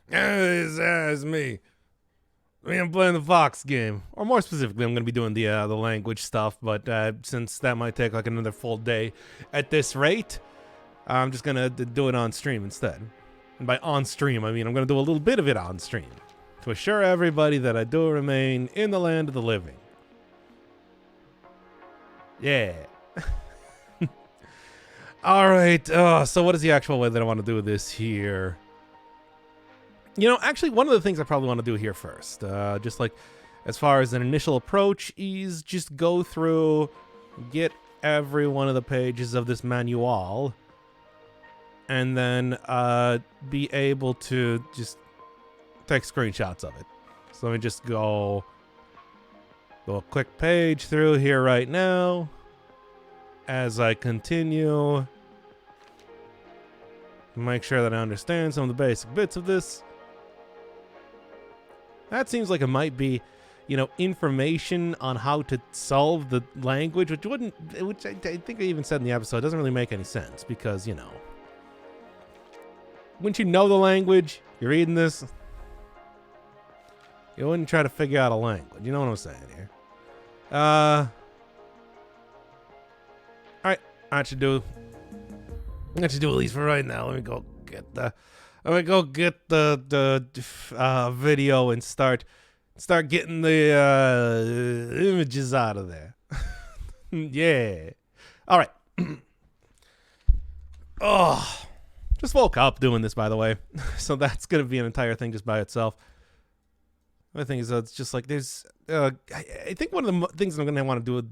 It's me. I'm playing the Fox game. Or more specifically, I'm going to be doing the language stuff, but since that might take like another full day at this rate, I'm just going to do it on stream instead. And by on stream, I mean I'm going to do a little bit of it on stream to assure everybody that I do remain in the land of the living. Yeah. All right. So what is the actual way that I want to do this here? You know, actually, one of the things I probably want to do here first, just like as far as an initial approach, is just go through, get every one of the pages of this manual, and then be able to just take screenshots of it. So let me just go a quick page through here right now as I continue. Make sure that I understand some of the basic bits of this. That seems like it might be, you know, information on how to solve the language, which I think I even said in the episode doesn't really make any sense because, you know, once you know the language, you're reading this, you wouldn't try to figure out a language. You know what I'm saying here? All right, I should do at least for right now. Let me go get the video and start getting the images out of there. Yeah. All right. Oh, just woke up doing this, by the way. So that's gonna be an entire thing just by itself. The thing is, it's just like there's. I think one of the things I'm gonna want to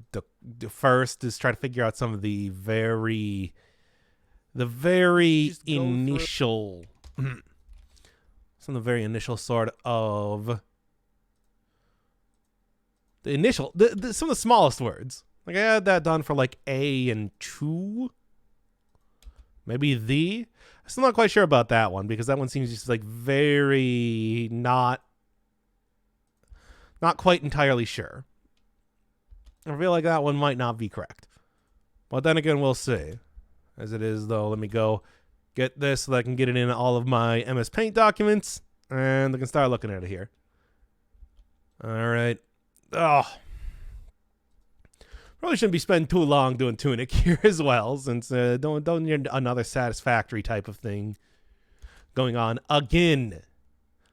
do first is try to figure out some of the very initial. Some of the very initial sort of some of the smallest words. Like I had that done for like A and 2, maybe the. I'm still not quite sure about that one because that one seems just like very not quite entirely sure. I feel like that one might not be correct, but then again, we'll see. As it is, though, let me go get this so that I can get it in all of my MS Paint documents, and I can start looking at it here. All right. Oh. Probably shouldn't be spending too long doing Tunic here as well, since don't need another satisfactory type of thing going on again.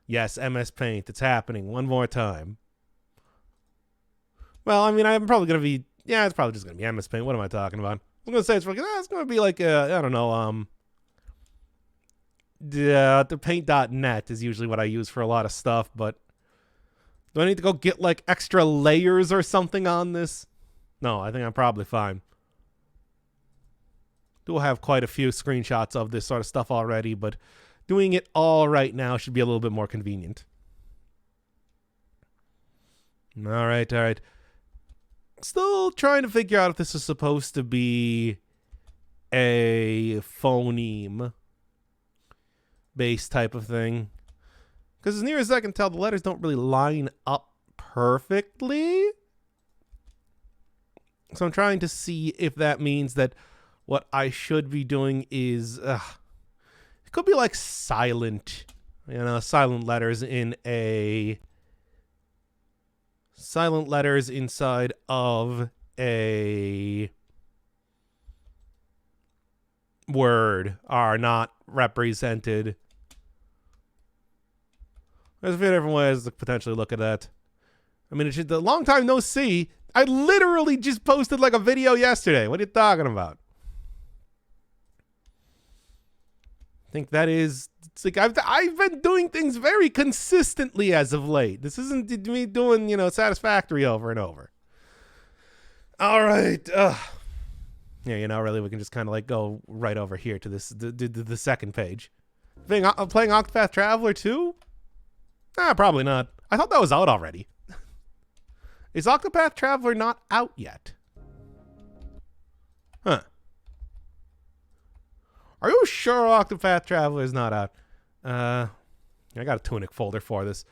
Yes, MS Paint. It's happening one more time. Well, I mean, I'm probably going to be... Yeah, it's probably just going to be MS Paint. What am I talking about? I'm going to say it's going to be like, I don't know, the paint.net is usually what I use for a lot of stuff, but do I need to go get like extra layers or something on this? No, I think I'm probably fine. Do have quite a few screenshots of this sort of stuff already, but doing it all right now should be a little bit more convenient. All right. Still trying to figure out if this is supposed to be a phoneme based type of thing. Because as near as I can tell, the letters don't really line up perfectly. So I'm trying to see if that means that what I should be doing is... it could be like silent, silent letters in a... Silent letters inside of a word are not represented. There's a few different ways to potentially look at that. I mean, it's just a long time no see. I literally just posted like a video yesterday. What are you talking about? I think that is... It's like I've been doing things very consistently as of late. This isn't me doing, satisfactory over and over. All right. Yeah, really, we can just kind of like go right over here to this the second page. Playing Octopath Traveler 2? Probably not. I thought that was out already. Is Octopath Traveler not out yet? Huh. Are you sure Octopath Traveler is not out? I got a Tunic folder for this.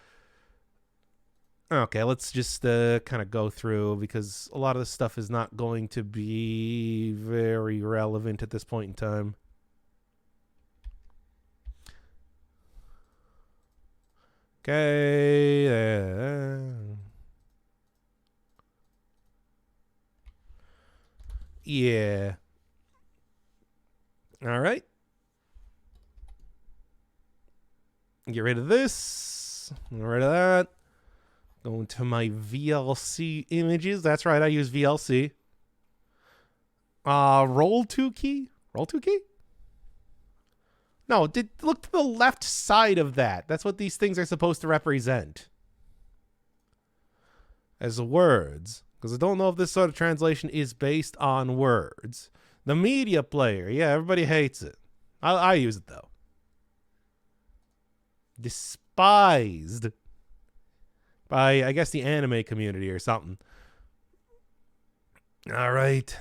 Okay, let's just kind of go through because a lot of this stuff is not going to be very relevant at this point in time. Okay. Yeah. All right. Get rid of this. Get rid of that. Go into my VLC images. That's right, I use VLC. Roll 2 key? Roll 2 key? No, look to the left side of that. That's what these things are supposed to represent. As words. Because I don't know if this sort of translation is based on words. The media player. Yeah, everybody hates it. I use it, though. Despised by, I guess, the anime community or something. All right.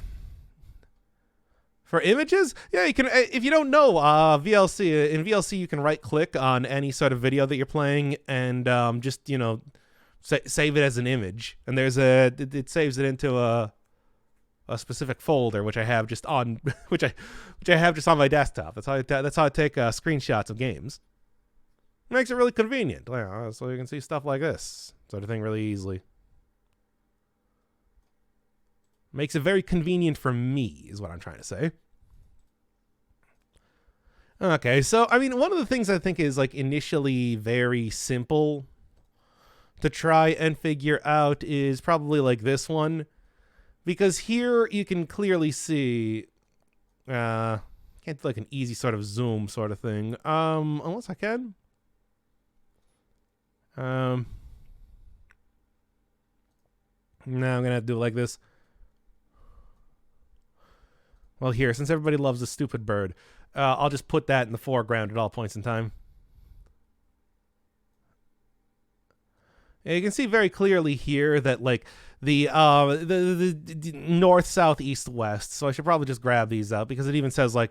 For images, yeah, you can. If you don't know, VLC, in VLC, you can right click on any sort of video that you're playing and just, you know, save it as an image. And there's it saves it into a specific folder, which I have just on, which I have just on my desktop. That's how I take screenshots of games. Makes it really convenient, so you can see stuff like this sort of thing really easily. Makes it very convenient for me, is what I'm trying to say. Okay, so, I mean, one of the things I think is, like, initially very simple to try and figure out is probably, like, this one. Because here you can clearly see... can't do, like, an easy sort of zoom sort of thing. Unless I can. No, I'm gonna have to do it like this. Well, here, since everybody loves the stupid bird, I'll just put that in the foreground at all points in time. And you can see very clearly here that, like, the north, south, east, west. So I should probably just grab these out because it even says, like,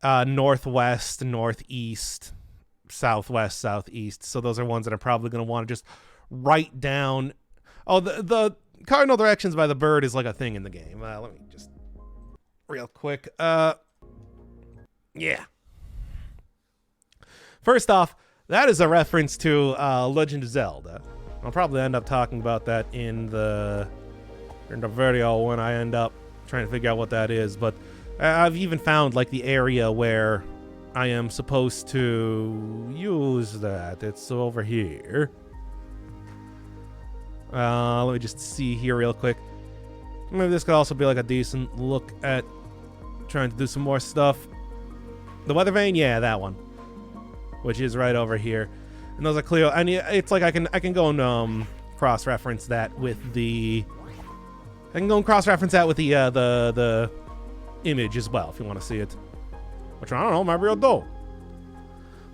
northwest, northeast, southwest, southeast. So those are ones that I'm probably going to want to just write down. Oh, the cardinal directions by the bird is like a thing in the game. Let me just real quick. Yeah. First off, that is a reference to Legend of Zelda. I'll probably end up talking about that in the video when I end up trying to figure out what that is. But I've even found, like, the area where I am supposed to use that. It's over here. Let me just see here real quick. Maybe this could also be like a decent look at trying to do some more stuff. The weather vane, yeah, that one, which is right over here. And those are clear. I mean, it's like I can go and cross-reference that with the. I can go and cross-reference that with the image as well if you want to see it. Which I don't know, maybe I'll do.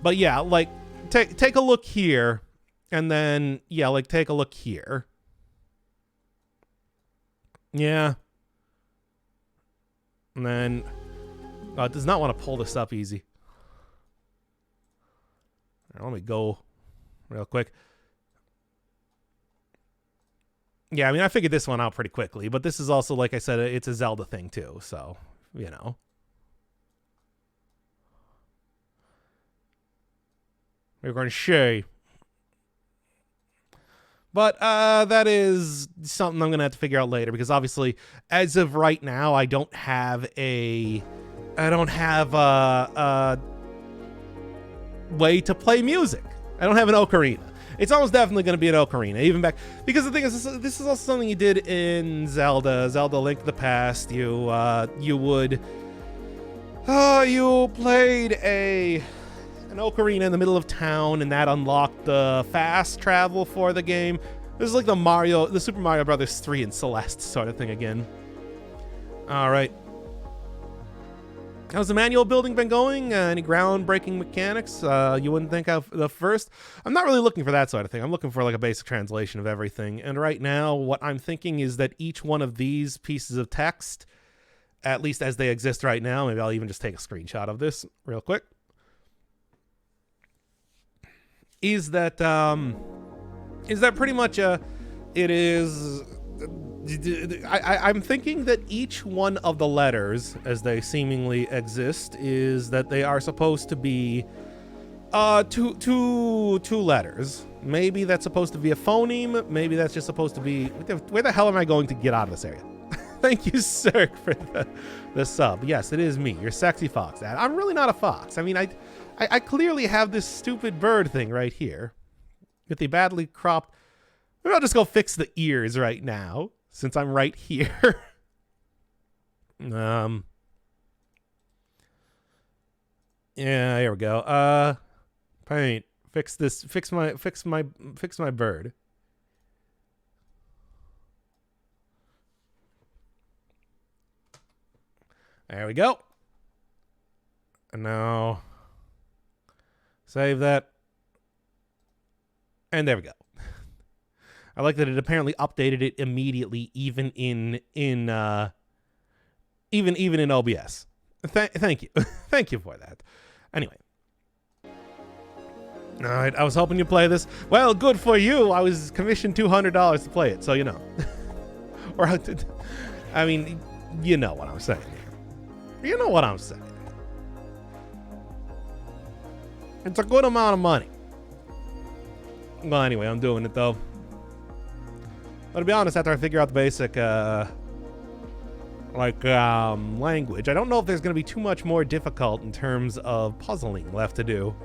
But yeah, like take a look here, and then yeah, like take a look here. Yeah. And then it does not want to pull this up easy. Right, let me go real quick. Yeah, I mean, I figured this one out pretty quickly, but this is also, like I said, it's a Zelda thing too, so, you know. We're going to show. But that is something I'm going to have to figure out later, because obviously, as of right now, I don't have a way to play music. I don't have an ocarina. It's almost definitely going to be an ocarina, even back, because the thing is, this is also something you did in Zelda Link to the Past. You played an ocarina in the middle of town, and that unlocked the fast travel for the game. This is like the Super Mario Brothers 3 and Celeste sort of thing again. All right. How's the manual building been going? Any groundbreaking mechanics you wouldn't think of the first? I'm not really looking for that sort of thing. I'm looking for like a basic translation of everything. And right now, what I'm thinking is that each one of these pieces of text, at least as they exist right now, maybe I'll even just take a screenshot of this real quick, is that pretty much it is. I'm thinking that each one of the letters, as they seemingly exist, is that they are supposed to be Two letters. Maybe that's supposed to be a phoneme. Maybe that's just supposed to be... Where the hell am I going to get out of this area? Thank you, sir, for the sub. Yes, it is me, your sexy fox. I'm really not a fox. I mean, I clearly have this stupid bird thing right here. With the badly cropped... Maybe I'll just go fix the ears right now, since I'm right here. Yeah, here we go. Paint. Fix this. Fix my bird. There we go. And now save that. And there we go. I like that it apparently updated it immediately, even in OBS. Thank you. Thank you for that. Anyway. All right, I was hoping you'd play this. Well, good for you. I was commissioned $200 to play it, so you know. Or I mean, you know what I'm saying. You know what I'm saying. It's a good amount of money. Well, anyway, I'm doing it though. But to be honest, after I figure out the basic language, I don't know if there's going to be too much more difficult in terms of puzzling left to do.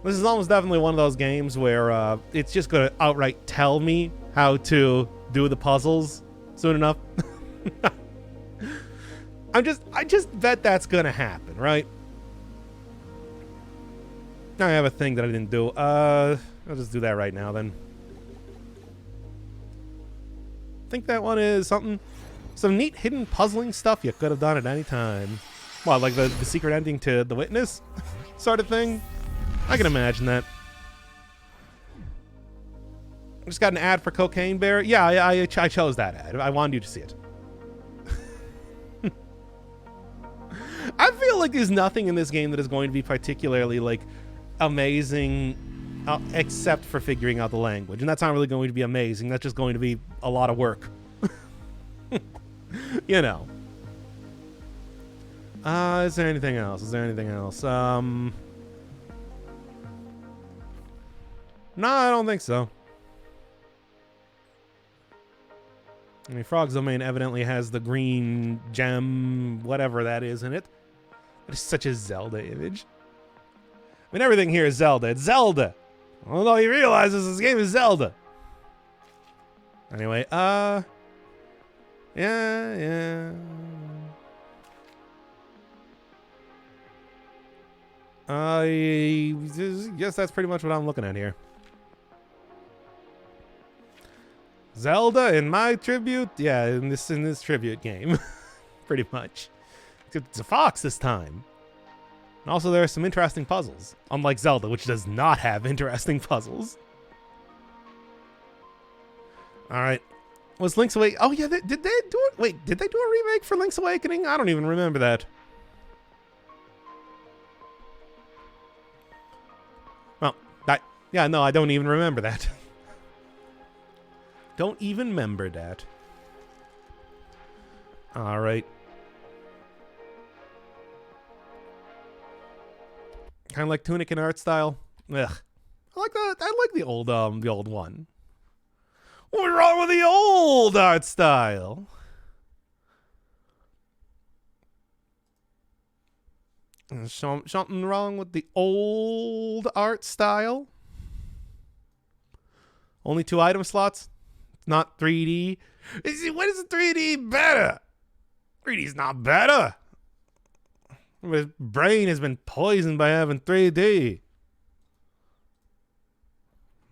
This is almost definitely one of those games where it's just going to outright tell me how to do the puzzles soon enough. I just bet that's going to happen, right? Now I have a thing that I didn't do. I'll just do that right now then. I think that one is some neat hidden puzzling stuff you could have done at any time. What, like the secret ending to The Witness sort of thing? I can imagine that. I just got an ad for Cocaine Bear. Yeah, I chose that ad. I wanted you to see it. I feel like there's nothing in this game that is going to be particularly like amazing except for figuring out the language. And that's not really going to be amazing. That's just going to be a lot of work. You know. Is there anything else? No, I don't think so. I mean, Frog's Domain evidently has the green gem, whatever that is in it. It is such a Zelda image. I mean, everything here is Zelda. It's Zelda! Although he realizes this game is Zelda. Anyway, yeah. I guess that's pretty much what I'm looking at here. Zelda in my tribute? Yeah, in this tribute game. Pretty much. Except it's a fox this time. And also there are some interesting puzzles. Unlike Zelda, which does not have interesting puzzles. Alright. Was Link's Awakening... Oh yeah, did they do it? Wait, did they do a remake for Link's Awakening? I don't even remember that. Well, yeah, no, I don't even remember that. Don't even remember that. All right. Kind of like Tunic in art style. Ugh. I like that. I like the old one. What's wrong with the old art style? Something wrong with the old art style? Only 2 item slots? Not 3D. When is 3D better? 3D's not better. His brain has been poisoned by having 3D.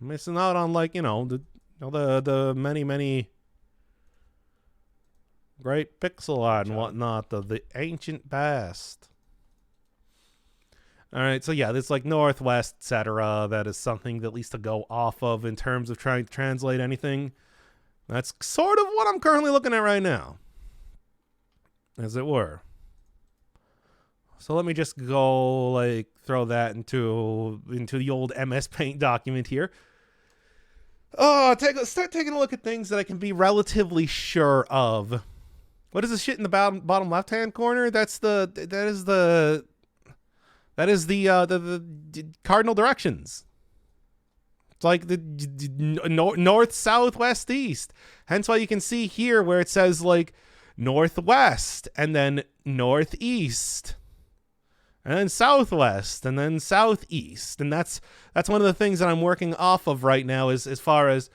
Missing out on, like, the many great pixel art and whatnot of the ancient past. All right, so yeah, this like Northwest, etc. That is something at least to go off of in terms of trying to translate anything. That's sort of what I'm currently looking at right now, as it were. So let me just go like throw that into the old MS Paint document here. Oh, start taking a look at things that I can be relatively sure of. What is the shit in the bottom left hand corner? That is the That is the cardinal directions. It's like the north, south, west, east. Hence why you can see here where it says like northwest and then northeast and then southwest and then southeast. And that's one of the things that I'm working off of right now is as far as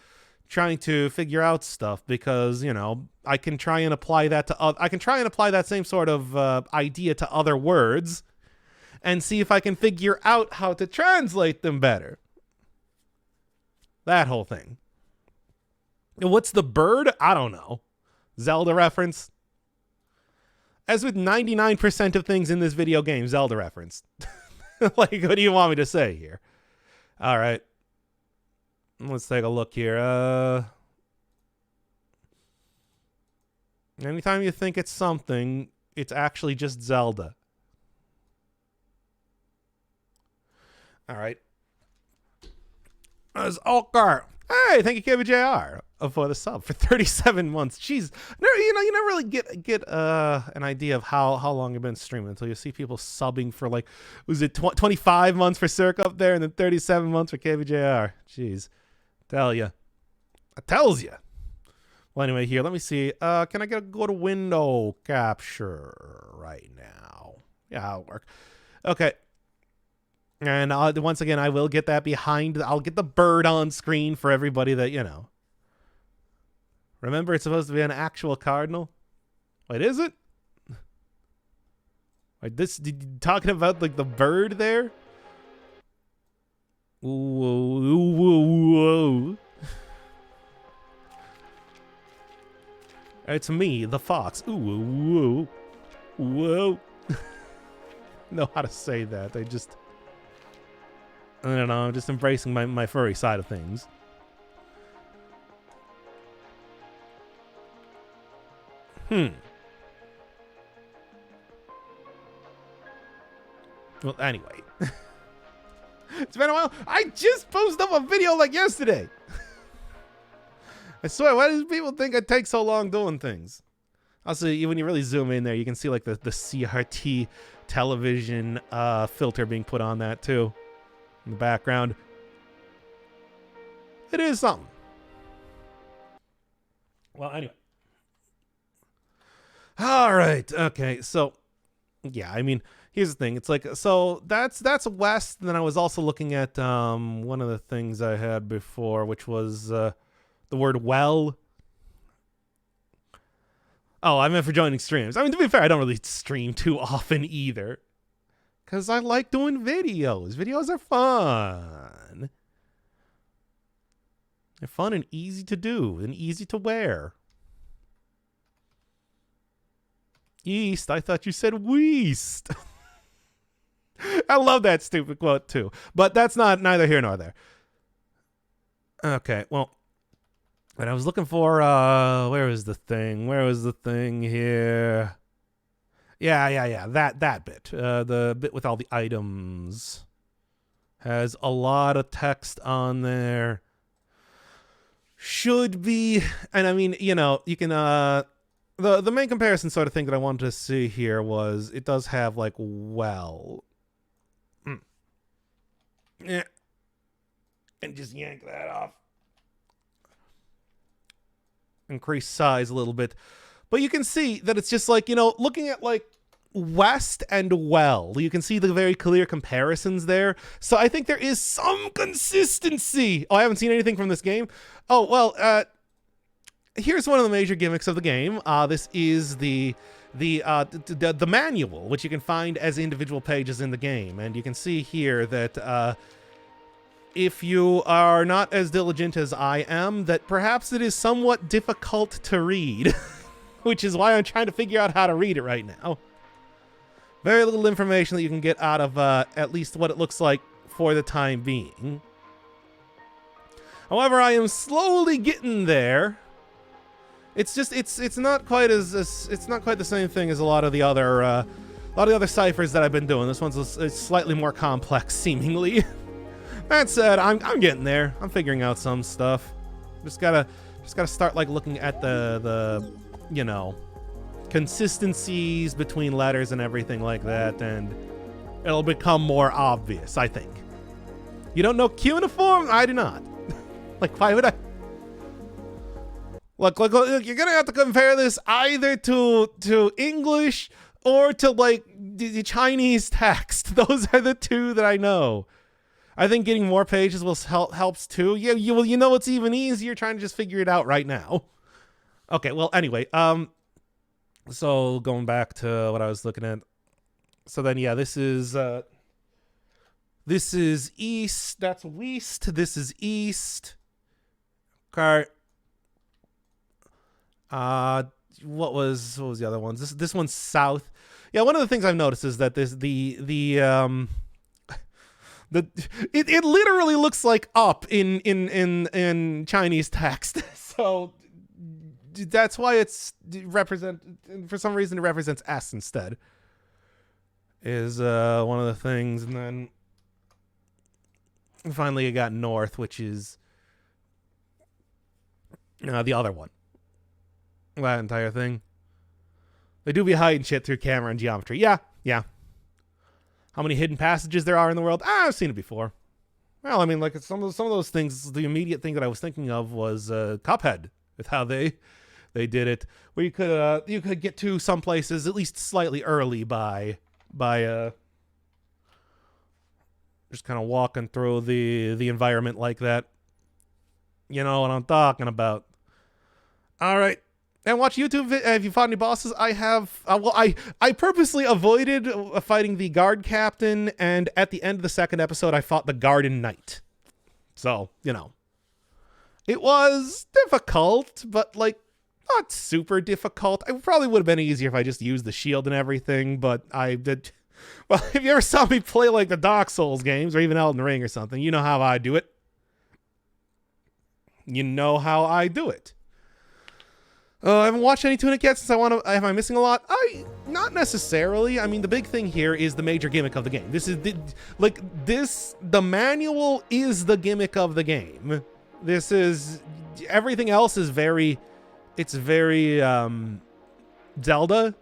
trying to figure out stuff, because, you know, I can try and apply that that same sort of idea to other words and see if I can figure out how to translate them better. That whole thing. What's the bird? I don't know. Zelda reference? As with 99% of things in this video game, Zelda reference. Like, what do you want me to say here? All right. Let's take a look here. Anytime you think it's something, it's actually just Zelda. All right. As Olkar. Hey, thank you, KBJR, for the sub for 37 months. Jeez, you never really get an idea of how long you've been streaming until you see people subbing for, like, was it 25 months for Cirque up there and then 37 months for KBJR. Jeez, tell ya, it tells you. Well, anyway, here, let me see. Can I go to window capture right now? Yeah, that'll work. Okay. And once again, I will get that behind. I'll get the bird on screen for everybody that, you know. Remember, it's supposed to be an actual cardinal. Wait, is it? Wait, talking about, like, the bird there? Whoa, whoa, whoa. It's me, the fox. Ooh, whoa, whoa. Know how to say that. I don't know, I'm just embracing my furry side of things. Well, anyway. It's been a while. I just posted up a video like yesterday. I swear, why do people think I take so long doing things? Also, when you really zoom in there, you can see like the CRT television filter being put on that too. In the background. It is something. Well, anyway. All right. Okay. So, yeah, I mean, here's the thing. It's like, so that's west. And then I was also looking at one of the things I had before, which was the word well. Oh, I meant for joining streams. I mean, to be fair, I don't really stream too often either. Because I like doing videos. Videos are fun. They're fun and easy to do and easy to wear. East, I thought you said Weast. I love that stupid quote too. But that's neither here nor there. Okay, well. And I was looking for, where was the thing? Where was the thing here? Yeah. That bit. The bit with all the items has a lot of text on there. Should be, and I mean, you know, you can, the main comparison sort of thing that I wanted to see here was it does have like well. Yeah. And just yank that off. Increase size a little bit. But you can see that it's just like, you know, looking at like west and well, you can see the very clear comparisons there. So I think there is some consistency. Oh, I haven't seen anything from this game. Oh, well, here's one of the major gimmicks of the game. This is the manual, which you can find as individual pages in the game. And you can see here that if you are not as diligent as I am, that perhaps it is somewhat difficult to read. Which is why I'm trying to figure out how to read it right now. Very little information that you can get out of at least what it looks like for the time being. However, I am slowly getting there. It's just it's not quite it's not quite the same thing as a lot of the other ciphers that I've been doing. This one's slightly more complex, seemingly. That said, I'm getting there. I'm figuring out some stuff. Just gotta start like looking at the you know, consistencies between letters and everything like that, and it'll become more obvious, I think. You don't know cuneiform? I do not. Like, why would I? Look, you're gonna have to compare this either to English or to, like, the Chinese text. Those are the two that I know. I think getting more pages will helps too. Yeah, you know it's even easier trying to just figure it out right now. Okay, well, anyway, so going back to what I was looking at. So then, yeah, this is east. That's west. This is east. Okay. What was the other ones? This one's south. Yeah, one of the things I've noticed is that it literally looks like up in Chinese text. So that's why for some reason it represents S instead. Is one of the things, and then finally you got north, which is the other one. That entire thing. They do be hiding shit through camera and geometry. Yeah. How many hidden passages there are in the world? I've seen it before. Well, I mean, like some of those things. The immediate thing that I was thinking of was Cuphead, with how they did it, where you could get to some places at least slightly early by just kind of walking through the environment like that. You know what I'm talking about. All right. And watch YouTube if you fought any bosses. I have. I purposely avoided fighting the guard captain, and at the end of the second episode, I fought the garden knight. So, you know, it was difficult, but like not super difficult. It probably would have been easier if I just used the shield and everything. But I did. Well, if you ever saw me play like the Dark Souls games or even Elden Ring or something, you know how I do it. You know how I do it. I haven't watched any Tunic yet since am I missing a lot? Not necessarily. I mean, the big thing here is the major gimmick of the game. The manual is the gimmick of the game. Everything else is very Zelda.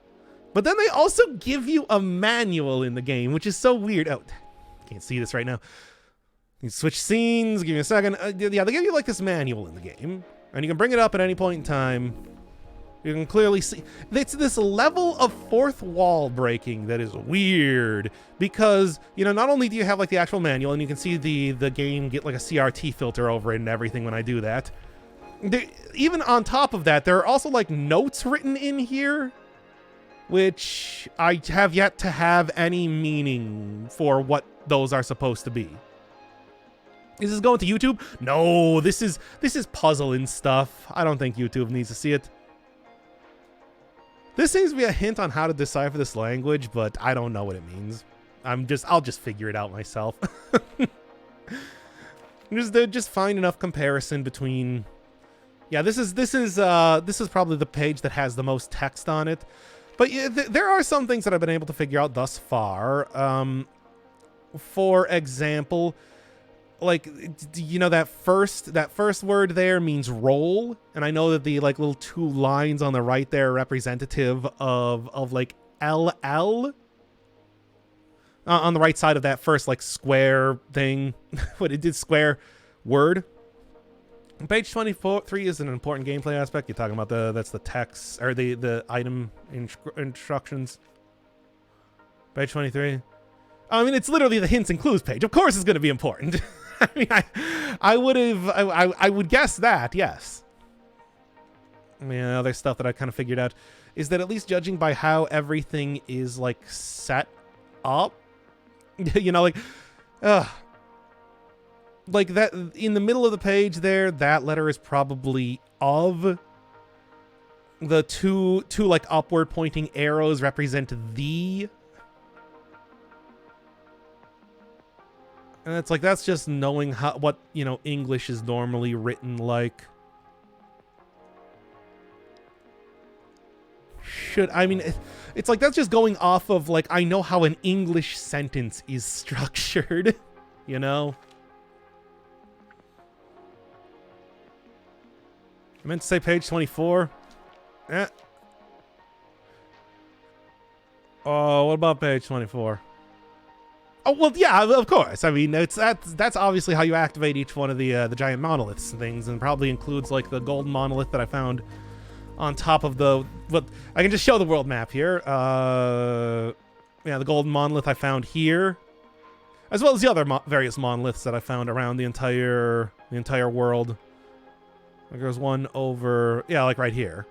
But then they also give you a manual in the game, which is so weird. Oh, can't see this right now. You switch scenes, give me a second. Yeah, they give you like this manual in the game, and you can bring it up at any point in time. You can clearly see it's this level of fourth wall breaking that is weird, because, you know, not only do you have like the actual manual and you can see the game get like a CRT filter over it and everything when I do that. Even on top of that, there are also like notes written in here, which I have yet to have any meaning for what those are supposed to be. Is this going to YouTube? No, this is puzzle and stuff. I don't think YouTube needs to see it. This seems to be a hint on how to decipher this language, but I don't know what it means. I'll just figure it out myself. just find enough comparison between. Yeah, this is probably the page that has the most text on it. But yeah, there are some things that I've been able to figure out thus far. For example, like, you know, that first word there means roll, and I know that the like little two lines on the right there are representative of like LL on the right side of that first like square thing. What it did, square word. Page 23 is an important gameplay aspect. You're talking about that's the text or the item instructions. Page 23. I mean, it's literally the hints and clues page. Of course, it's going to be important. I mean, I would guess that, yes. I mean, other stuff that I kind of figured out is that at least judging by how everything is like set up, you know, like that in the middle of the page there, that letter is probably of. The two like upward pointing arrows represent the. And it's like, that's just knowing what, you know, English is normally written like. It's like, that's just going off of like, I know how an English sentence is structured, you know? I meant to say page 24. Oh, what about page 24? Oh well, yeah, of course. I mean, that's obviously how you activate each one of the giant monoliths and things, and probably includes like the golden monolith that I found on top of the. But I can just show the world map here. Yeah, the golden monolith I found here, as well as the other various monoliths that I found around the entire world. Like there's one over, yeah, like right here.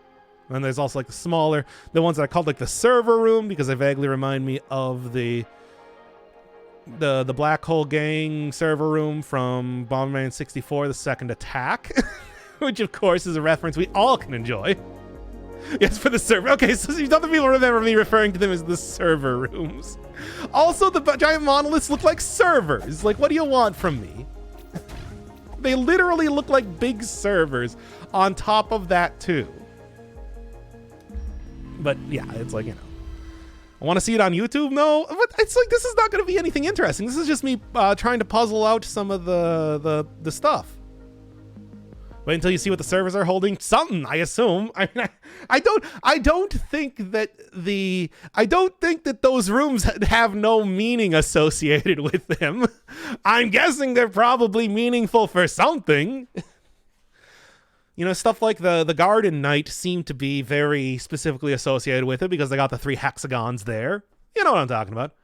And then there's also like the ones that I called like the server room because they vaguely remind me of the Black Hole Gang server room from Bomberman 64, The Second Attack, which of course is a reference we all can enjoy. Yes, for the server. Okay, so other people remember me referring to them as the server rooms. Also, the giant monoliths look like servers. Like, what do you want from me? They literally look like big servers on top of that, too. But, yeah, it's like, you know. I want to see it on YouTube? No. But it's like, this is not going to be anything interesting. This is just me trying to puzzle out some of the stuff. Wait until you see what the servers are holding. Something, I assume. I mean, I don't think that those rooms have no meaning associated with them. I'm guessing they're probably meaningful for something. You know, stuff like the Garden Knight seem to be very specifically associated with it because they got the 3 hexagons there. You know what I'm talking about.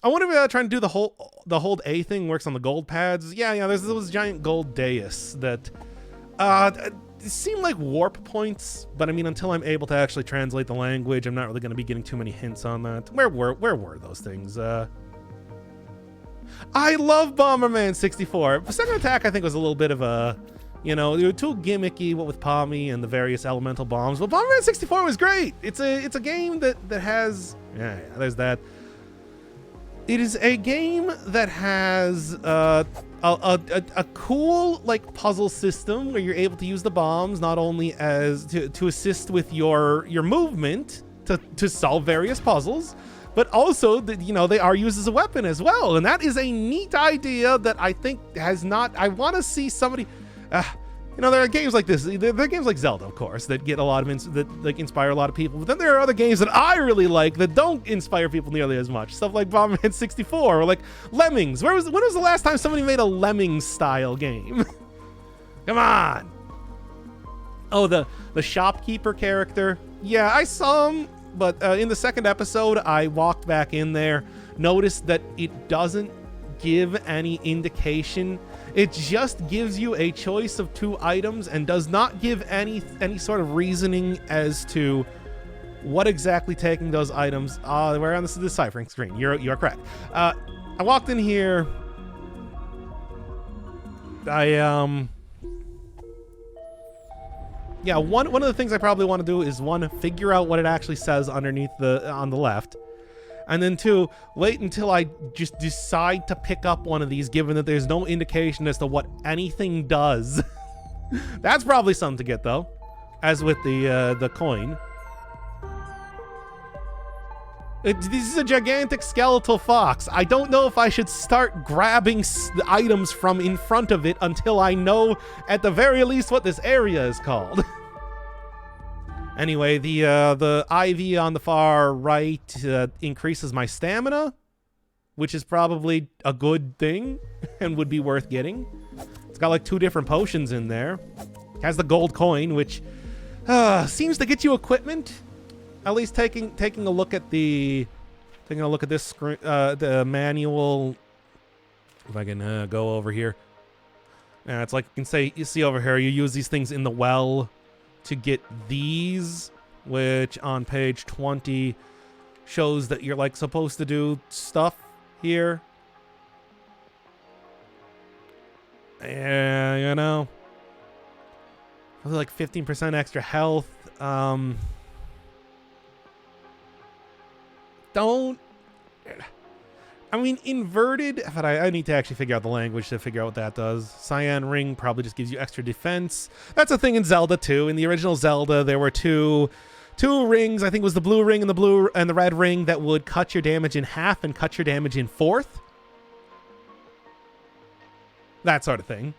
I wonder if trying to do the hold A thing works on the gold pads. Yeah, there's those giant gold dais that seem like warp points, but I mean, until I'm able to actually translate the language, I'm not really going to be getting too many hints on that. Where were those things? I love Bomberman 64. Second Attack, I think, was a little bit of a, you know, they were too gimmicky, what with Pommy and the various elemental bombs. But Bomberman 64 was great. It's a game that has, yeah, there's that. It is a game that has a cool like puzzle system where you're able to use the bombs not only as to assist with your movement to solve various puzzles, but also that, you know, they are used as a weapon as well. And that is a neat idea that I think has not. I want to see somebody. You know, there are games like this. There are games like Zelda, of course, that get a lot of that like inspire a lot of people. But then there are other games that I really like that don't inspire people nearly as much. Stuff like Bomberman 64 or like Lemmings. When was the last time somebody made a Lemmings style game? Come on. Oh, the shopkeeper character. Yeah, I saw him, but in the second episode, I walked back in there, noticed that it doesn't give any indication. It just gives you a choice of 2 items and does not give any sort of reasoning as to what exactly taking those items. We're on the deciphering screen. You're correct. I walked in here. Yeah, one of the things I probably want to do is, 1, figure out what it actually says underneath on the left. And then 2, wait until I just decide to pick up one of these, given that there's no indication as to what anything does. That's probably something to get, though, as with the coin. This is a gigantic skeletal fox. I don't know if I should start grabbing items from in front of it until I know, at the very least, what this area is called. Anyway, the IV on the far right increases my stamina, which is probably a good thing and would be worth getting. It's got like 2 different potions in there. It has the gold coin, which seems to get you equipment. At least taking a look at this screen, the manual. If I can go over here, it's like you see over here. You use these things in the well to get these, which on page 20 shows that you're like supposed to do stuff here. Yeah, you know, probably like 15% extra health. I mean, inverted, but I need to actually figure out the language to figure out what that does. Cyan ring probably just gives you extra defense. That's a thing in Zelda too. In the original Zelda, there were two rings. I think it was the blue ring and the red ring that would cut your damage in half and cut your damage in 1/4. That sort of thing.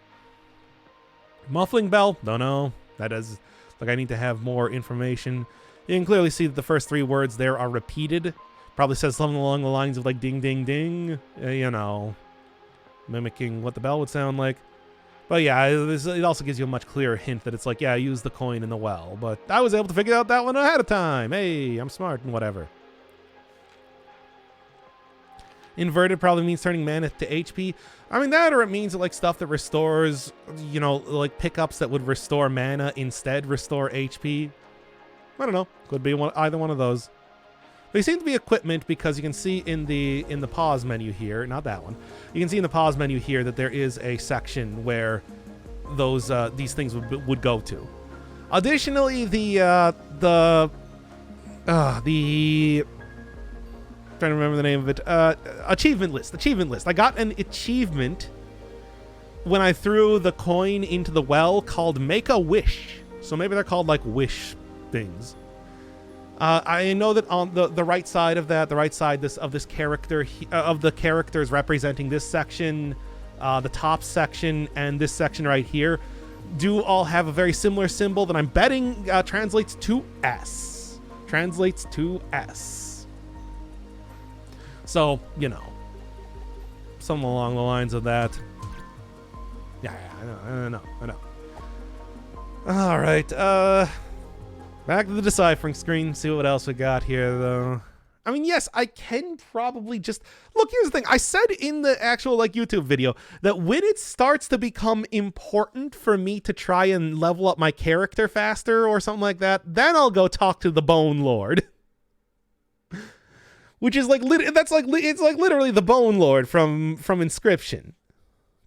Muffling bell? Don't know. That is, like, I need to have more information. You can clearly see that the first 3 words there are repeated Probably says something along the lines of like ding, ding, ding, you know, mimicking what the bell would sound like. But yeah, it also gives you a much clearer hint that it's like, yeah, use the coin in the well. But I was able to figure out that one ahead of time. Hey, I'm smart and whatever. Inverted probably means turning mana to HP. I mean, that or it means like stuff that restores, you know, like pickups that would restore mana instead restore HP. I don't know. Could be either one of those. They seem to be equipment because you can see in the pause menu here, not that one. You can see in the pause menu here that there is a section where those these things would go to. Additionally, the trying to remember the name of it. Achievement list. I got an achievement when I threw the coin into the well called Make a Wish. So maybe they're called like wish things. I know that on the right side of that, the right side of this character, of the characters representing this section, the top section, and this section right here, do all have a very similar symbol that I'm betting translates to S. Translates to S. So, you know, something along the lines of that. Yeah, I know. All right, back to the deciphering screen, see what else we got here, though. I mean, yes, I can probably just... Look, here's the thing. I said in the actual, like, YouTube video that when it starts to become important for me to try and level up my character faster or something like that, then I'll go talk to the Bone Lord. Which is, like, it's like literally the Bone Lord from Inscription.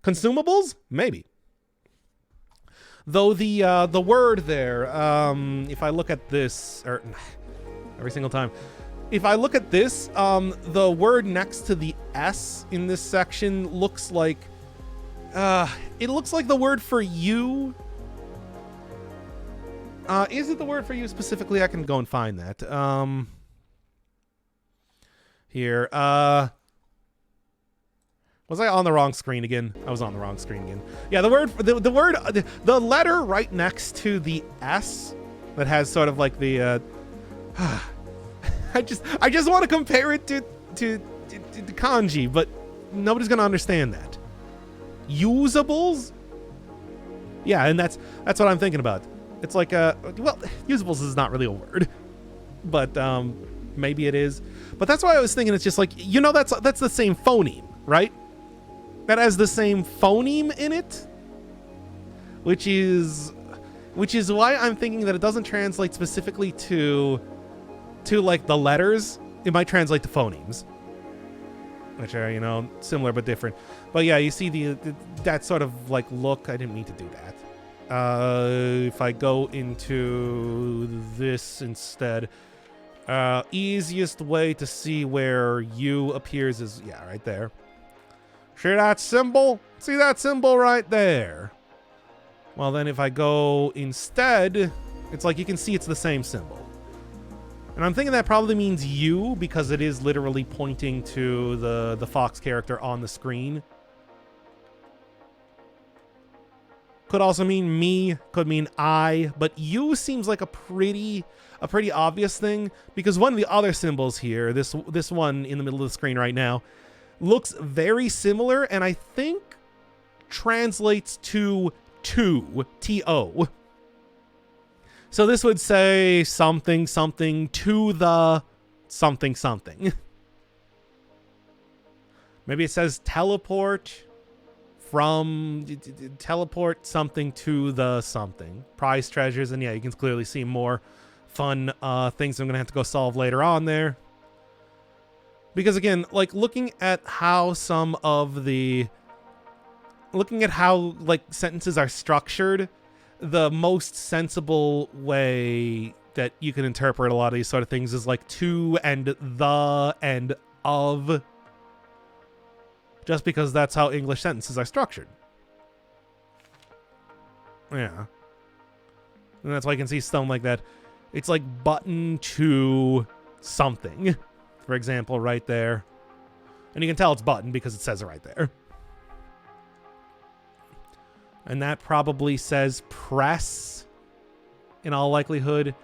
Consumables? Maybe. Though the word there, if I look at this, or every single time, if I look at this, the word next to the S in this section looks like, it looks like the word for you. Is it the word for you specifically? I can go and find that. Here, was I on the wrong screen again? I was on the wrong screen again. Yeah, the letter right next to the S that has sort of like the, I just want to compare it to kanji, but nobody's gonna understand that. Usables? Yeah, and that's what I'm thinking about. It's like well, usables is not really a word, but maybe it is. But that's why I was thinking it's just like, you know, that's the same phoneme, right? That has the same phoneme in it, which is why I'm thinking that it doesn't translate specifically to like the letters. It might translate to phonemes, which are, you know, similar but different. But yeah, you see that sort of like look. I didn't mean to do that. If I go into this instead, easiest way to see where U appears is, yeah, right there. See that symbol? See that symbol right there? Well, then if I go instead, it's like you can see it's the same symbol. And I'm thinking that probably means you, because it is literally pointing to the Fox character on the screen. Could also mean me, could mean I, but you seems like a pretty obvious thing, because one of the other symbols here, this one in the middle of the screen right now, looks very similar, and I think translates to T-O. So this would say something to the something. Maybe it says teleport something to the something. Prize treasures, and yeah, you can clearly see more fun things I'm gonna have to go solve later on there. Because again, like looking at how like sentences are structured, the most sensible way that you can interpret a lot of these sort of things is like to and the and of. Just because that's how English sentences are structured. Yeah. And that's why you can see something like that. It's like button to something. For example, right there. And you can tell it's button because it says it right there. And that probably says press in all likelihood.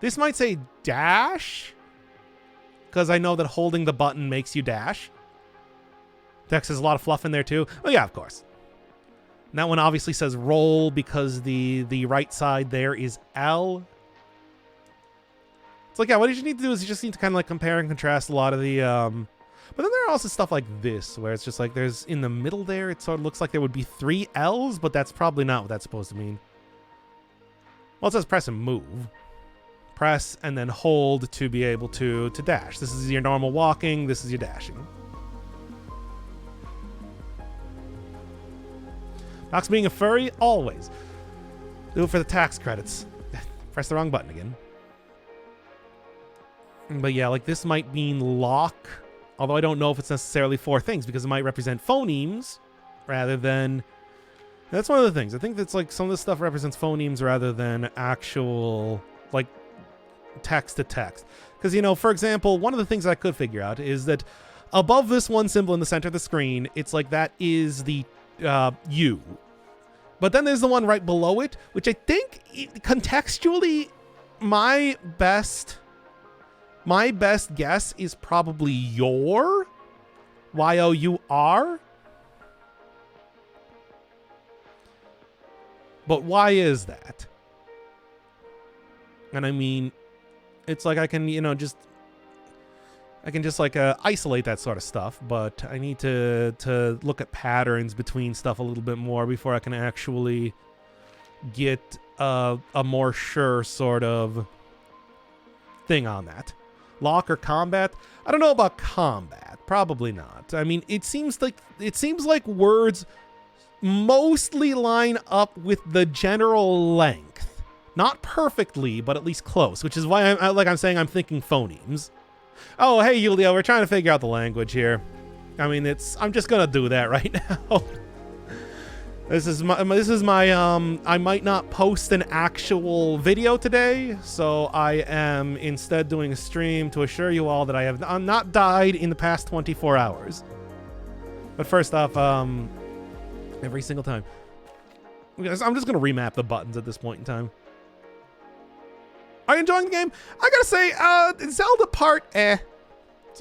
This might say dash, because I know that holding the button makes you dash. Text has a lot of fluff in there too. Oh yeah, of course. And that one obviously says roll because the right side there is L. It's like, yeah, what you need to do is you just need to kind of like compare and contrast a lot of the, but then there are also stuff like this, where it's just like there's in the middle there, it sort of looks like there would be 3 L's, but that's probably not what that's supposed to mean. Well, it says press and move. Press and then hold to be able to dash. This is your normal walking, this is your dashing. Nox being a furry? Always. Do it for the tax credits. Press the wrong button again. But yeah, like this might mean lock, although I don't know if it's necessarily 4 things because it might represent phonemes rather than... That's one of the things. I think that's like some of this stuff represents phonemes rather than actual like text to text. Because, you know, for example, one of the things I could figure out is that above this one symbol in the center of the screen, it's like that is the U. But then there's the one right below it, which I think contextually my best guess is probably your Y-O-U-R. But why is that? And I mean, it's like I can, you know, just like isolate that sort of stuff, but I need to look at patterns between stuff a little bit more before I can actually get a more sure sort of thing on that. Lock or combat? I don't know about combat. Probably not. I mean, it seems like words mostly line up with the general length. Not perfectly, but at least close, which is why I'm saying I'm thinking phonemes. Oh, hey, Yulia, we're trying to figure out the language here. I mean, I'm just gonna do that right now. This is my I might not post an actual video today, so I am instead doing a stream to assure you all that I have not died in the past 24 hours. But first off, every single time. I'm just gonna remap the buttons at this point in time. Are you enjoying the game? I gotta say, Zelda part, it's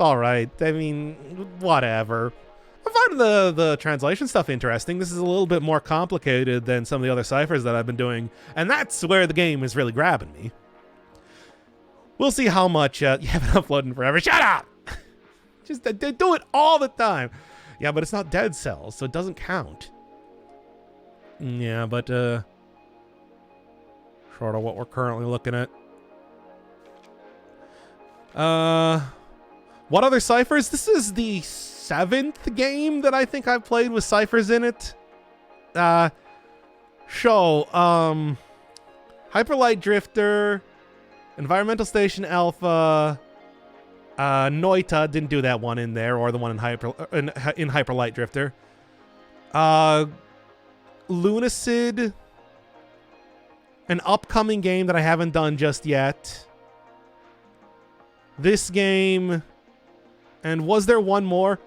alright. I mean, whatever. I'm finding the translation stuff interesting. This is a little bit more complicated than some of the other ciphers that I've been doing, and that's where the game is really grabbing me. We'll see how much, you haven't uploaded forever. Shut up! Just, they do it all the time. Yeah, but it's not Dead Cells, so it doesn't count. Yeah, but, sort of what we're currently looking at. What other ciphers? This is the 7th game that I think I've played with ciphers in it. Hyperlight Drifter, Environmental Station Alpha, Noita, didn't do that one in there, or the one in Hyperlight Drifter. Lunacid, an upcoming game that I haven't done just yet. This game, and was there one more?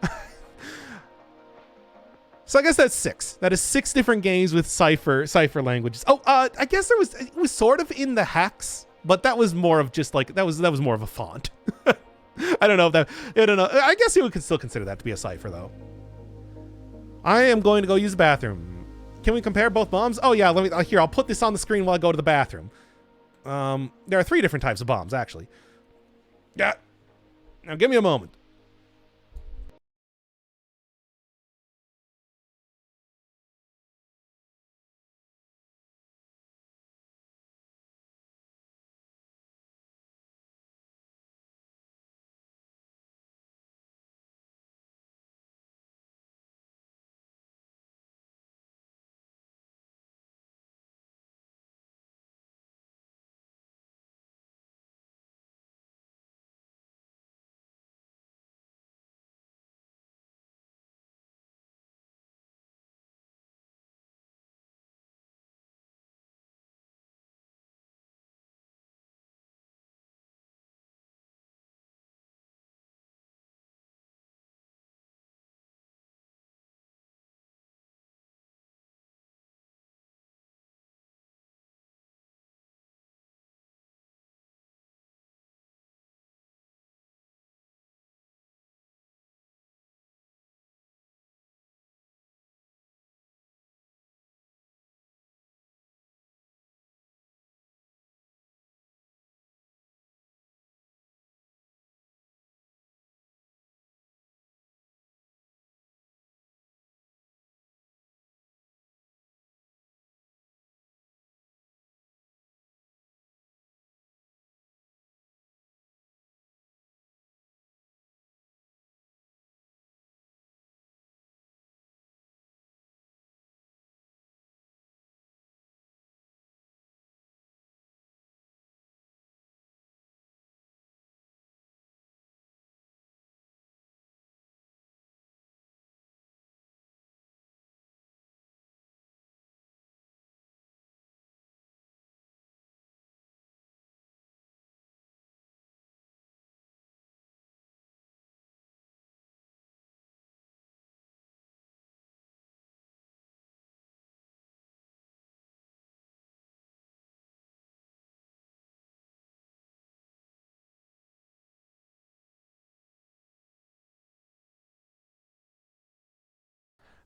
So I guess that's 6. That is 6 different games with cipher languages. Oh, I guess it was sort of in the hex, but that was more of just like that was more of a font. I don't know if that. I don't know. I guess you could still consider that to be a cipher, though. I am going to go use the bathroom. Can we compare both bombs? Oh yeah, let me. Here, I'll put this on the screen while I go to the bathroom. There are 3 different types of bombs, actually. Yeah. Now give me a moment.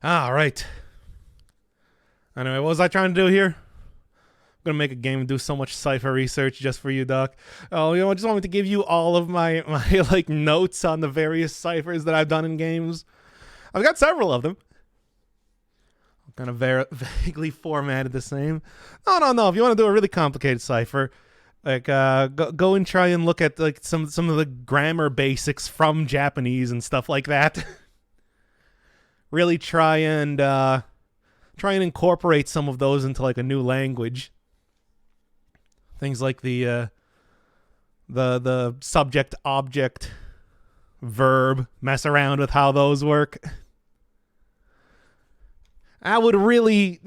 All right. Anyway, what was I trying to do here? I'm gonna make a game and do so much cipher research just for you, Doc. Oh, I just want me to give you all of my like notes on the various ciphers that I've done in games. I've got several of them. Kind of vaguely formatted the same. No. If you want to do a really complicated cipher, like go and try and look at like some of the grammar basics from Japanese and stuff like that. Really try and incorporate some of those into like a new language. Things like the subject, object, verb. Mess around with how those work. That would really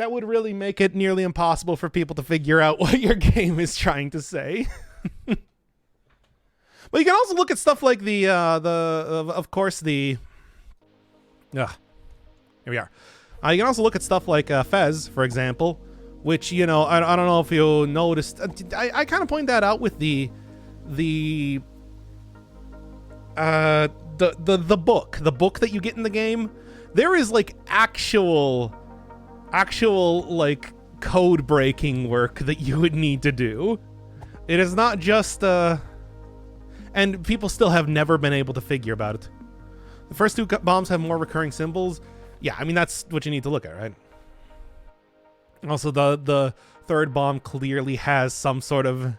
make it nearly impossible for people to figure out what your game is trying to say. But you can also look at stuff like of course here we are. You can also look at stuff like Fez, for example, which, you know, I don't know if you noticed. I kind of point that out with the book that you get in the game. There is like actual like code breaking work that you would need to do. It is not just and people still have never been able to figure about it. The first two bombs have more recurring symbols. Yeah, I mean, that's what you need to look at, right? Also, the third bomb clearly has some sort of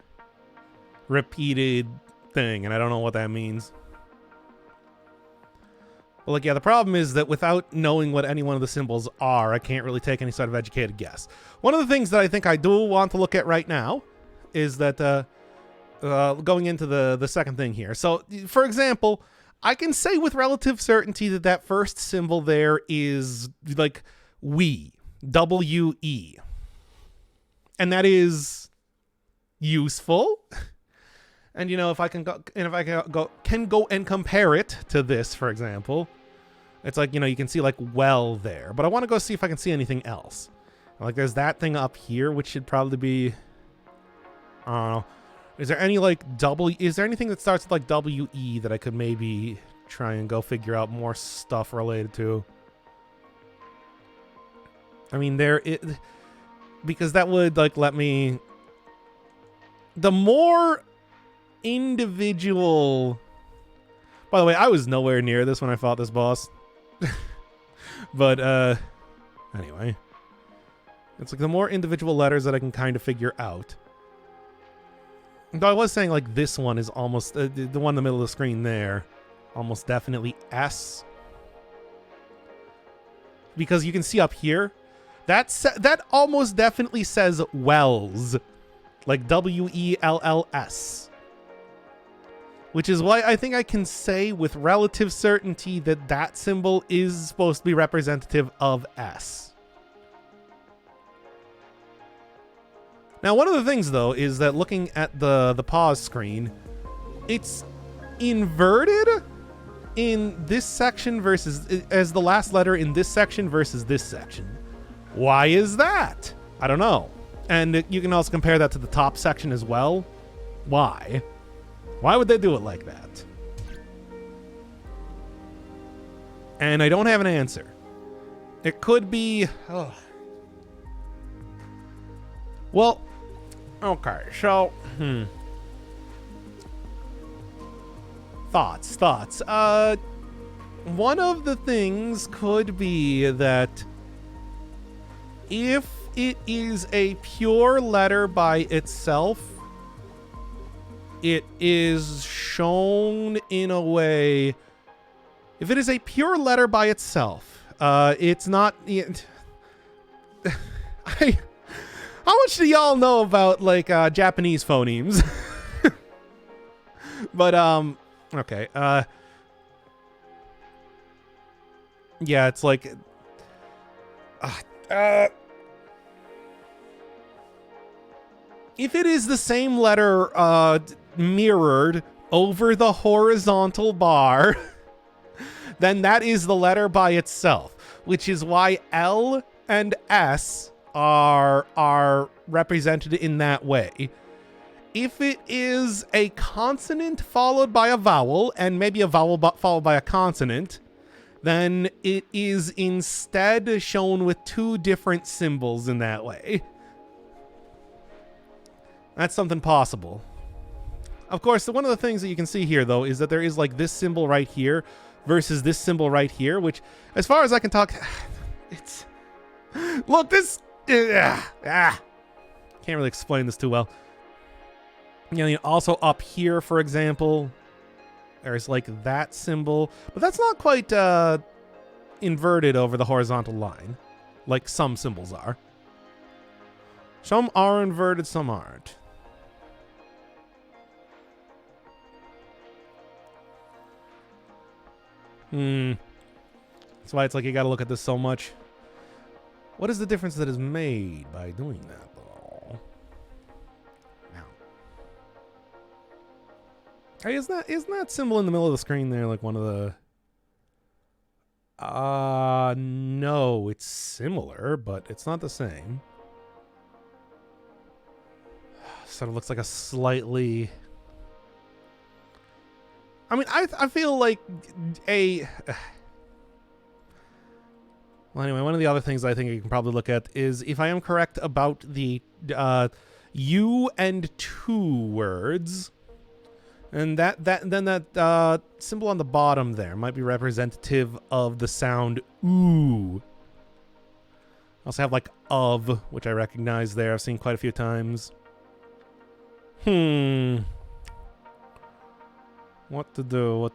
repeated thing, and I don't know what that means. Well, like, yeah, the problem is that without knowing what any one of the symbols are, I can't really take any sort of educated guess. One of the things that I think I do want to look at right now is that going into the second thing here. So, for example, I can say with relative certainty that that first symbol there is like we, W-E. And that is useful. And, you know, if I can go and compare it to this, for example, it's like, you know, you can see like well there, but I want to go see if I can see anything else. Like there's that thing up here, which should probably be, I don't know. Is there any like is there anything that starts with like W-E that I could maybe try and go figure out more stuff related to? I mean, because that would like let me, the more individual. By the way, I was nowhere near this when I fought this boss. But anyway, it's like the more individual letters that I can kind of figure out. Though I was saying like this one is almost the one in the middle of the screen there, almost definitely S, because you can see up here that almost definitely says Wells, like W-E-L-L-S. Which is why I think I can say with relative certainty that that symbol is supposed to be representative of S. Now, one of the things, though, is that looking at the pause screen, it's inverted in this section versus as the last letter in this section versus this section. Why is that? I don't know. And you can also compare that to the top section as well. Why? Why would they do it like that? And I don't have an answer. It could be... Oh. Well, okay, so... Thoughts. One of the things could be that if it is a pure letter by itself, it is shown in a way. If it is a pure letter by itself, it's not. How much do y'all know about like Japanese phonemes? But okay. Yeah, it's like. If it is the same letter mirrored over the horizontal bar, then that is the letter by itself, which is why L and S are represented in that way. If it is a consonant followed by a vowel, and maybe a vowel followed by a consonant, then it is instead shown with two different symbols in that way. That's something possible. Of course, one of the things that you can see here, though, is that there is like this symbol right here versus this symbol right here, which, as far as I can talk, it's... Look, this... Can't really explain this too well. You know, also up here, for example, there's like that symbol, but that's not quite inverted over the horizontal line, like some symbols are. Some are inverted, some aren't. That's why it's like you gotta look at this so much. What is the difference that is made by doing that, though? Hey, isn't that symbol in the middle of the screen there like one of the... No, it's similar, but it's not the same. Sort of looks like a slightly... I mean, I feel like a... Well, anyway, one of the other things I think you can probably look at is, if I am correct about the U and two words, and that symbol on the bottom there might be representative of the sound ooh. I also have like of, which I recognize there. I've seen quite a few times. What to do?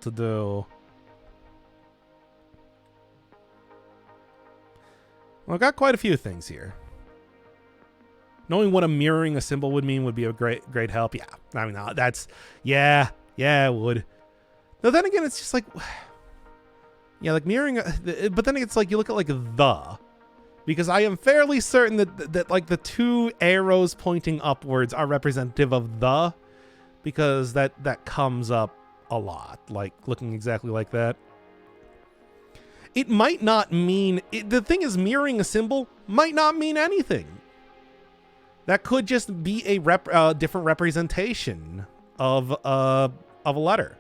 Well, I've got quite a few things here. Knowing what mirroring a symbol would mean would be a great help. Yeah, I mean, that's... Yeah, it would. But then again, it's just like... Yeah, like mirroring... But then it's like, you look at like the... Because I am fairly certain that like the two arrows pointing upwards are representative of the... Because that comes up a lot. Like, looking exactly like that. It might not mean... the thing is, mirroring a symbol might not mean anything. That could just be a different representation of a letter.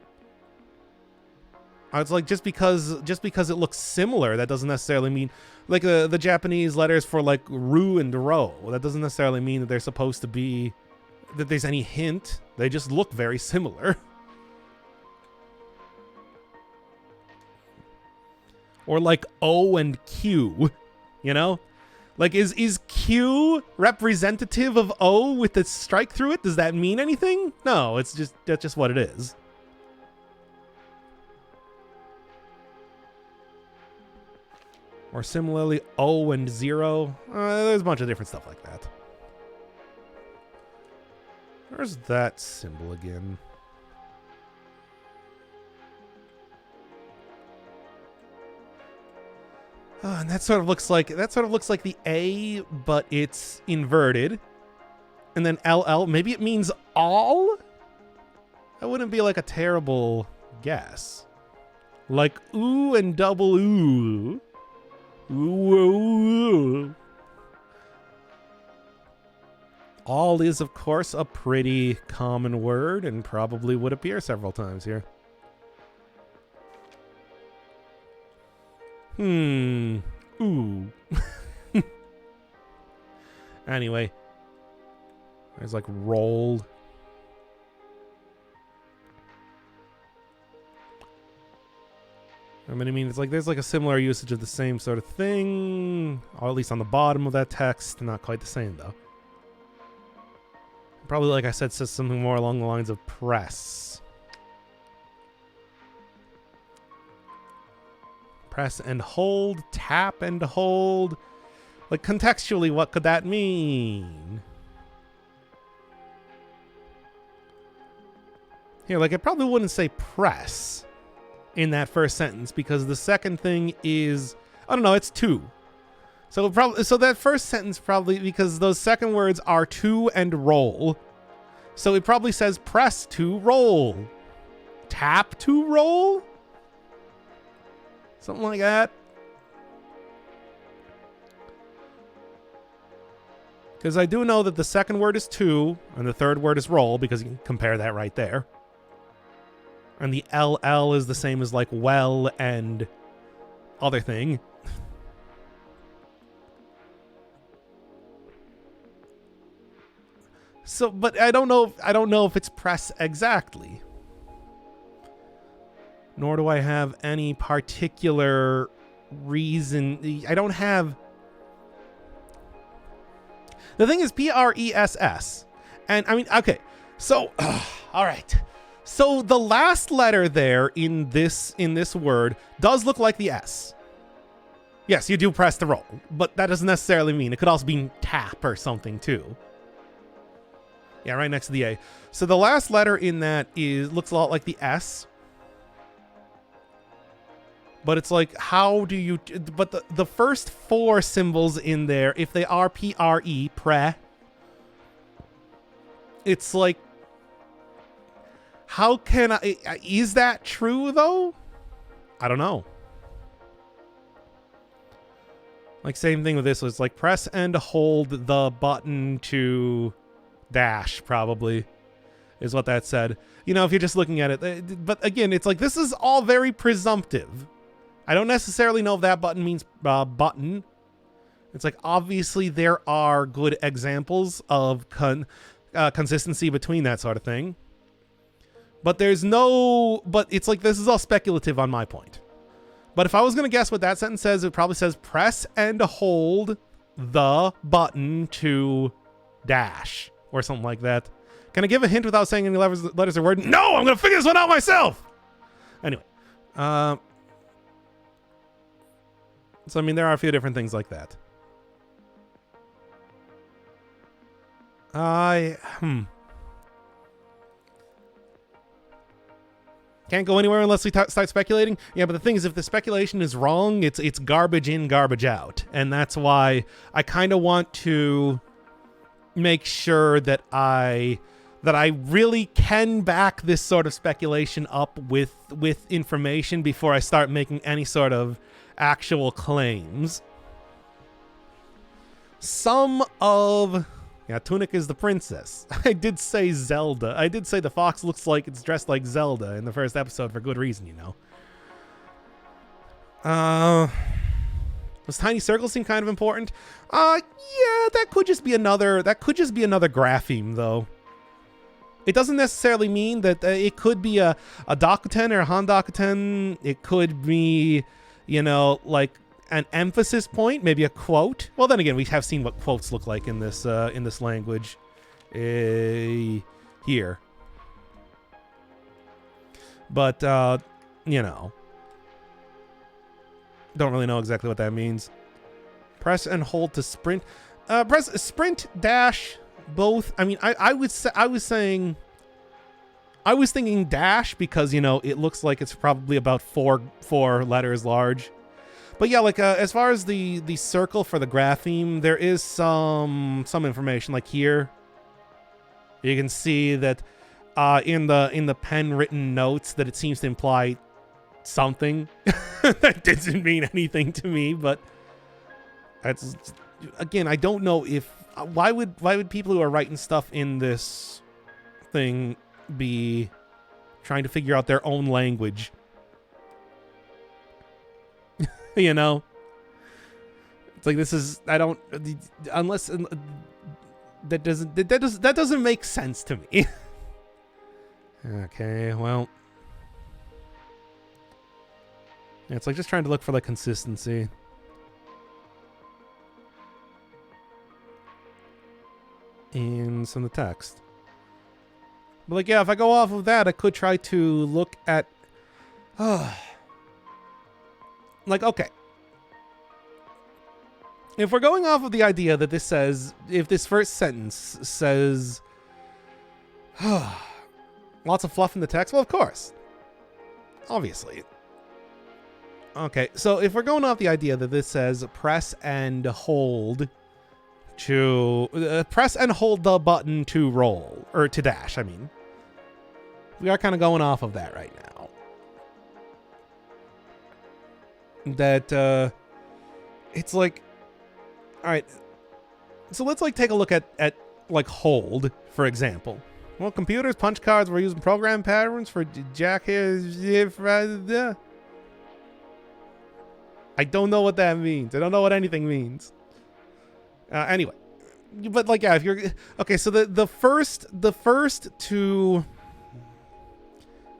It's like just because it looks similar, that doesn't necessarily mean... Like the Japanese letters for like ru and ro. That doesn't necessarily mean that they're supposed to be... that there's any hint. They just look very similar. Or like O and Q, you know? Like, is Q representative of O with the strike through it? Does that mean anything? No, that's just what it is. Or similarly, O and 0. There's a bunch of different stuff like that. Where's that symbol again? And that sort of looks like the A, but it's inverted. And then LL, maybe it means all? That wouldn't be like a terrible guess. Like ooh and double ooh. Ooh, ooh. All is, of course, a pretty common word and probably would appear several times here. Ooh. Anyway. There's like rolled. I mean, it's like there's like a similar usage of the same sort of thing, or at least on the bottom of that text. Not quite the same, though. Probably, like I said, says something more along the lines of press. Press and hold, tap and hold. Like, contextually, what could that mean? Here, like, it probably wouldn't say press in that first sentence, because the second thing is, I don't know, it's to. So that first sentence probably, because those second words are to and roll. So it probably says press to roll. Tap to roll? Something like that. Because I do know that the second word is to, and the third word is roll, because you can compare that right there. And the LL is the same as like well and other thing. So, but I don't know if it's press exactly. Nor do I have any particular reason. I don't have. The thing is PRESS. And I mean, okay. So, all right. So the last letter there in this word does look like the S. Yes, you do press the roll, but that doesn't necessarily mean. It could also be tap or something too. Yeah, right next to the A. So the last letter in that looks a lot like the S. But it's like, how do you... But the first 4 symbols in there, if they are PRE, pre, it's like, how can I... Is that true, though? I don't know. Like, same thing with this. It's like, press and hold the button to dash, probably, is what that said. You know, if you're just looking at it. But again, it's like, this is all very presumptive. I don't necessarily know if that button means button. It's like, obviously there are good examples of consistency between that sort of thing. But there's no... But it's like, this is all speculative on my point. But if I was going to guess what that sentence says, it probably says press and hold the button to dash or something like that. Can I give a hint without saying any letters or word? No, I'm going to figure this one out myself. Anyway. So, I mean, there are a few different things like that. Can't go anywhere unless we start speculating. Yeah, but the thing is, if the speculation is wrong, it's garbage in, garbage out. And that's why I kind of want to make sure that I really can back this sort of speculation up with information before I start making any sort of actual claims. Yeah, Tunic is the princess. I did say Zelda. I did say the fox looks like it's dressed like Zelda in the first episode for good reason, you know. Those tiny circles seem kind of important. Yeah, that could just be another grapheme, though. It doesn't necessarily mean that it could be a Dakuten or a Handakuten. It could be, you know, like an emphasis point, maybe a quote. Well, then again, we have seen what quotes look like in this language here. But you know, don't really know exactly what that means. Press and hold to sprint. Press sprint dash both. I mean, I was thinking dash because, you know, it looks like it's probably about four letters large. But yeah, like as far as the circle for the grapheme, there is some information. Like here, you can see that in the pen written notes that it seems to imply something that doesn't mean anything to me. But that's, again, I don't know if why would people who are writing stuff in this thing be trying to figure out their own language? You know, it's like, this is, I don't, unless that doesn't make sense to me. Okay, well, it's like just trying to look for like consistency. In some of the text. But like, yeah, if I go off of that, I could try to look at like, okay, if we're going off of the idea that this says, if this first sentence says lots of fluff in the text, well, of course, obviously. Okay, so if we're going off the idea that this says press and hold to press and hold the button to roll, or to dash, I mean, we are kind of going off of that right now. That it's like, all right, so let's like take a look at like hold, for example. Well, computers, punch cards, we're using program patterns for jack here. I I don't know what that means. I don't know what anything means. Anyway, but like, yeah, if you're okay, so the first two,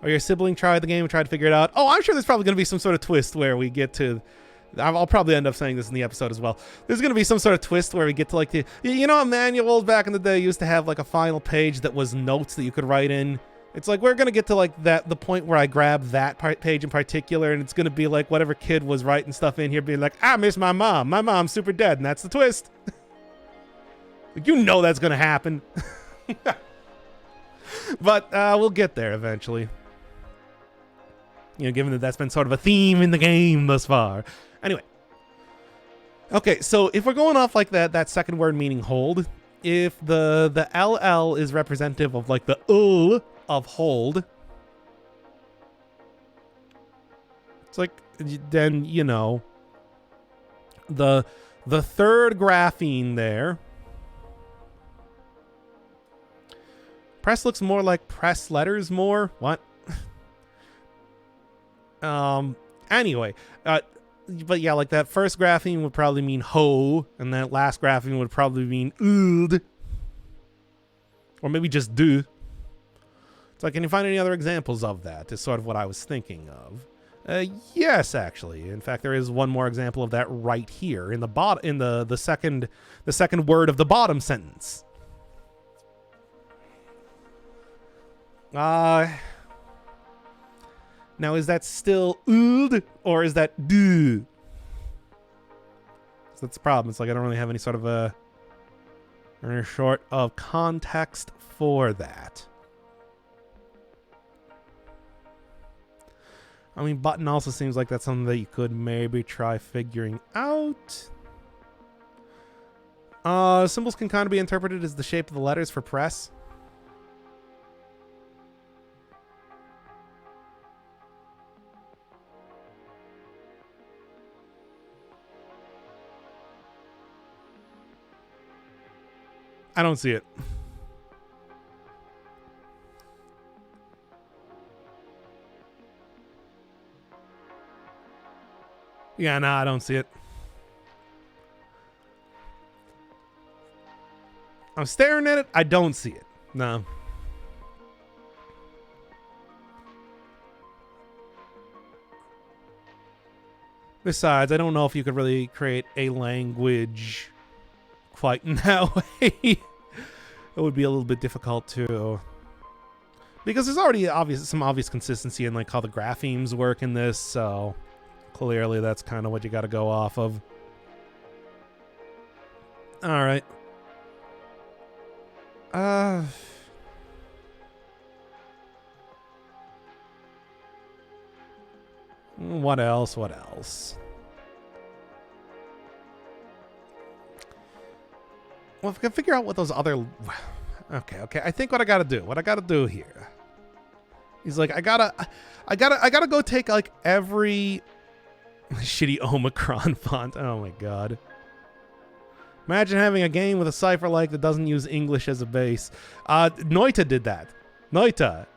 or your sibling tried the game and tried to figure it out. Oh, I'm sure there's probably going to be some sort of twist where we get to. I'll probably end up saying this in the episode as well. There's going to be some sort of twist where we get to like the, you know, manuals back in the day used to have like a final page that was notes that you could write in. It's like we're going to get to like the point where I grab that page in particular, and it's going to be like whatever kid was writing stuff in here being like, I miss my mom. My mom's super dead, and that's the twist. You know that's going to happen. But we'll get there eventually. You know, given that that's been sort of a theme in the game thus far. Anyway. Okay, so if we're going off like that second word meaning hold, if the LL is representative of like the of hold, it's like, then, you know, the third grapheme there. Press looks more like press letters more. What? Anyway, but yeah, like that first grapheme would probably mean ho, and that last grapheme would probably mean ood, or maybe just do. It's like, can you find any other examples of that? Is sort of what I was thinking of. Yes, actually. In fact, there is one more example of that right here in the second word of the bottom sentence. Now, is that still ood, or is that do? So that's the problem. It's like I don't really have any sort of context for that. I mean, button also seems like that's something that you could maybe try figuring out. Symbols can kind of be interpreted as the shape of the letters for press. I don't see it. Yeah, no, I don't see it. I'm staring at it. I don't see it. No. Besides, I don't know if you could really create a language quite in that way. It would be a little bit difficult to, because there's already some obvious consistency in like how the graphemes work in this, so clearly that's kind of what you got to go off of. All right. What else? What else? Well, if I can figure out what those other... Okay. I think what I gotta do here is like, I gotta go take like every shitty Omicron font. Oh my god. Imagine having a game with a cipher like that doesn't use English as a base. Noita did that. Noita.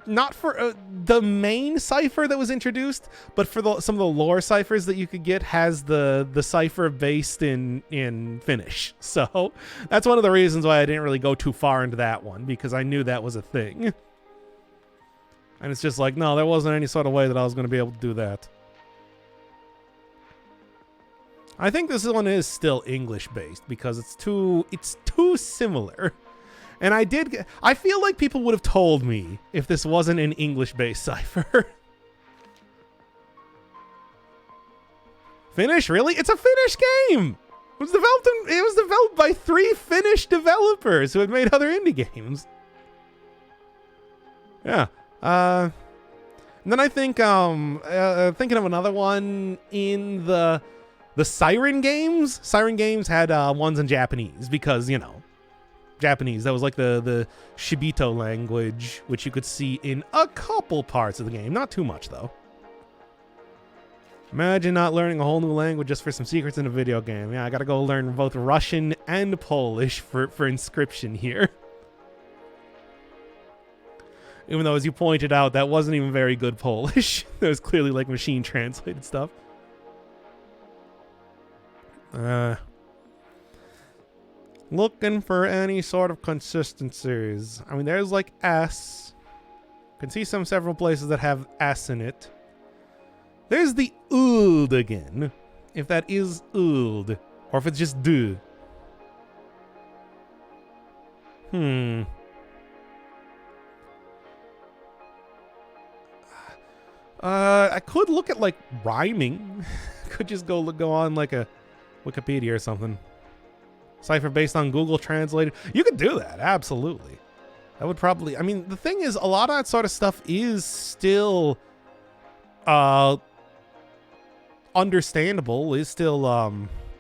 Not for the main cipher that was introduced, but for some of the lore ciphers that you could get has the cipher based in Finnish. So that's one of the reasons why I didn't really go too far into that one, because I knew that was a thing. And it's just like, no, there wasn't any sort of way that I was going to be able to do that. I think this one is still English based because it's too similar. And I feel like people would have told me if this wasn't an English-based cipher. Finnish, really? It's a Finnish game! It was developed by 3 Finnish developers who had made other indie games. Yeah. And then I think, thinking of another one in the Siren games. Siren games had ones in Japanese because, you know, Japanese. That was like the Shibito language, which you could see in a couple parts of the game. Not too much, though. Imagine not learning a whole new language just for some secrets in a video game. Yeah, I gotta go learn both Russian and Polish for Inscription here. Even though, as you pointed out, that wasn't even very good Polish. That was clearly like machine translated stuff. Looking for any sort of consistencies. I mean, there's like S. Can see several places that have S in it. There's the old again. If that is old, or if it's just d. I could look at like rhyming. Could just go on like a Wikipedia or something. Cipher based on Google Translate. You could do that, absolutely. That would probably. I mean, the thing is, a lot of that sort of stuff is still, understandable. Is still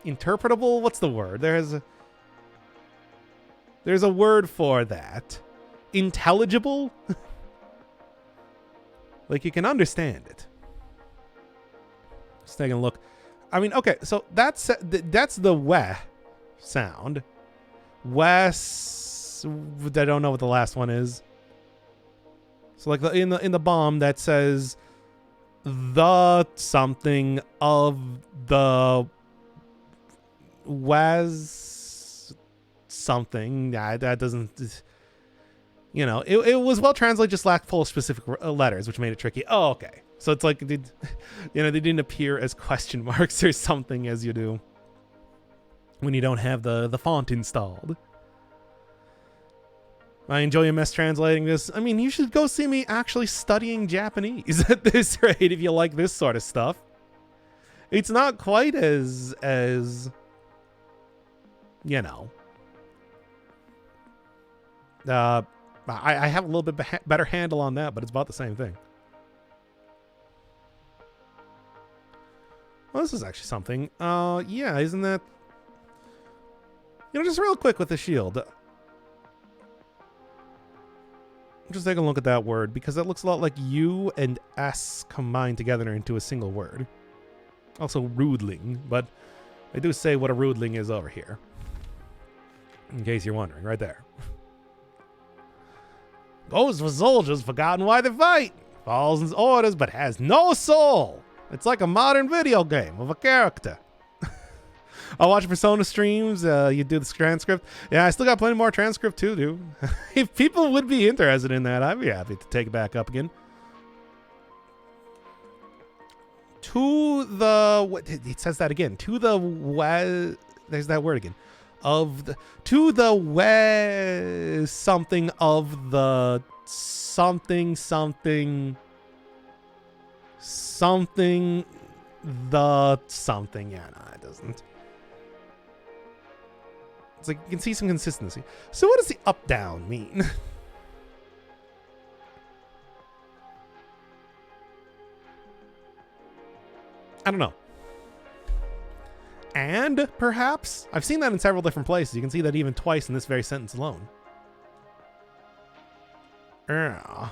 interpretable. What's the word? There's a word for that. Intelligible. Like, you can understand it. Just taking a look. I mean, okay, so that's the weh sound. Wes. I don't know what the last one is. So like in the bomb that says the something of the was something. That doesn't. You know, it was well translated, just lacked full specific letters, which made it tricky. Oh, okay. So it's like, they didn't appear as question marks or something as you do when you don't have the font installed. I enjoy MS translating this. I mean, you should go see me actually studying Japanese at this rate if you like this sort of stuff. It's not quite as you know. I have a little bit better handle on that, but it's about the same thing. Well, this is actually something. Yeah, isn't that... You know, just real quick with the shield. Just take a look at that word, because it looks a lot like U and S combined together into a single word. Also, rudling, but I do say what a rudling is over here. In case you're wondering, right there. Goes for soldiers, forgotten why they fight. Follows his orders, but has no soul. It's like a modern video game of a character. I watch Persona streams. You do the transcript. Yeah, I still got plenty more transcript too, dude. If people would be interested in that, I'd be happy to take it back up again. To the... What, it says that again. To the... There's that word again. Of the, to the west something of the something the something. Yeah, no, it doesn't. It's like you can see some consistency. So what does the up down mean? I don't know. And perhaps I've seen that in several different places. You can see that even twice in this very sentence alone. Yeah.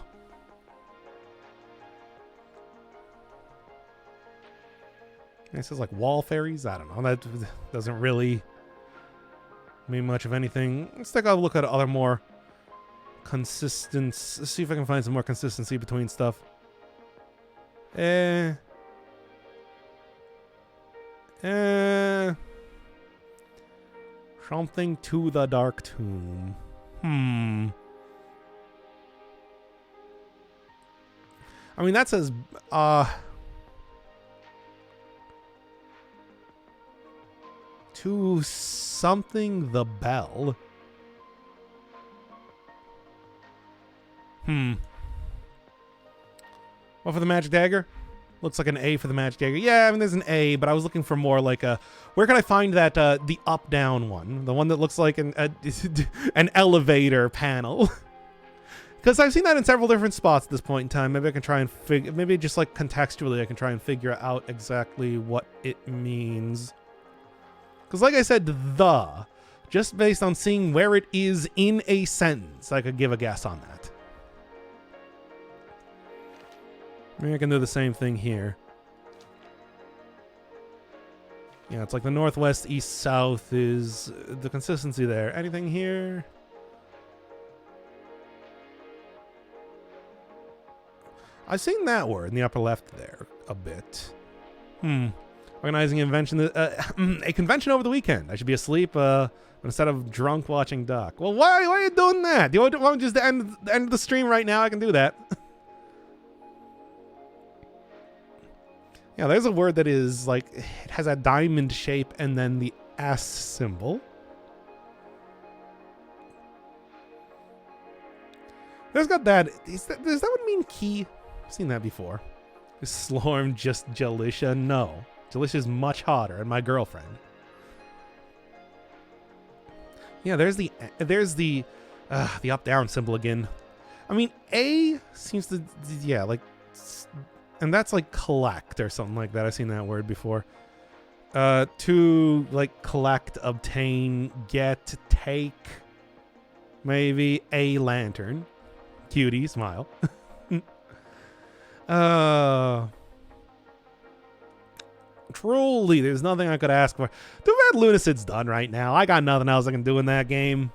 It says like wall fairies. I don't know. That doesn't really mean much of anything. Let's take a look at other more consistent. Let's see if I can find some more consistency between stuff. Something to the dark tomb. I mean, that says, to something the bell. What for the magic dagger? Looks like an A for the magic dagger. Yeah, I mean, there's an A, but I was looking for more like a... Where can I find that, the up-down one? The one that looks like an elevator panel. Because I've seen that in several different spots at this point in time. Maybe I can try and figure... Maybe just like contextually, I can try and figure out exactly what it means. Because like I said, the... Just based on seeing where it is in a sentence, I could give a guess on that. Maybe I can do the same thing here. Yeah, it's like the northwest, east, south is the consistency there. Anything here? I've seen that word in the upper left there a bit. Organizing a convention over the weekend. I should be asleep instead of drunk watching Doc. Well, why are you doing that? Do you want just to end the stream right now? I can do that. Yeah, there's a word that is like, it has a diamond shape and then the S symbol. There's got that. Does that one mean key? I've seen that before. Is Slorm just Jalisha? No. Jalisha is much hotter and my girlfriend. Yeah, there's the up-down symbol again. I mean, A seems to, yeah, like, and that's like collect or something like that. I've seen that word before. To like collect, obtain, get, take, maybe a lantern. Cutie, smile. Truly, there's nothing I could ask for. Too bad Lunacid's done right now. I got nothing else I can do in that game.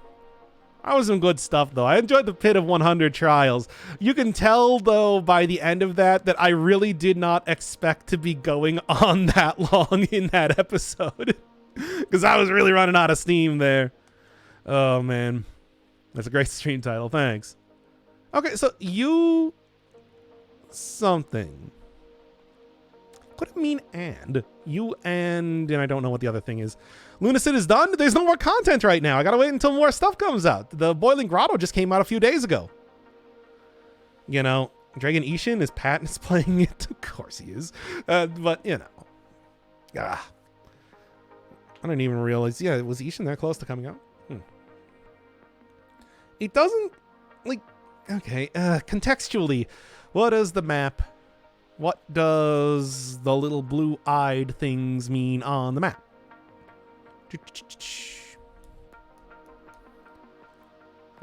That was some good stuff, though. I enjoyed the Pit of 100 Trials. You can tell, though, by the end of that I really did not expect to be going on that long in that episode. Because I was really running out of steam there. Oh, man. That's a great stream title. Thanks. Okay, so you... something. Could it mean and? You and I don't know what the other thing is. Lunacid is done? There's no more content right now. I gotta wait until more stuff comes out. The Boiling Grotto just came out a few days ago. You know, Dragon Ishin is Patton's playing it. Of course he is. But, you know. I didn't even realize. Yeah, was Ishin that close to coming out? It doesn't, like, okay, contextually, what is the map? What does the little blue-eyed things mean on the map?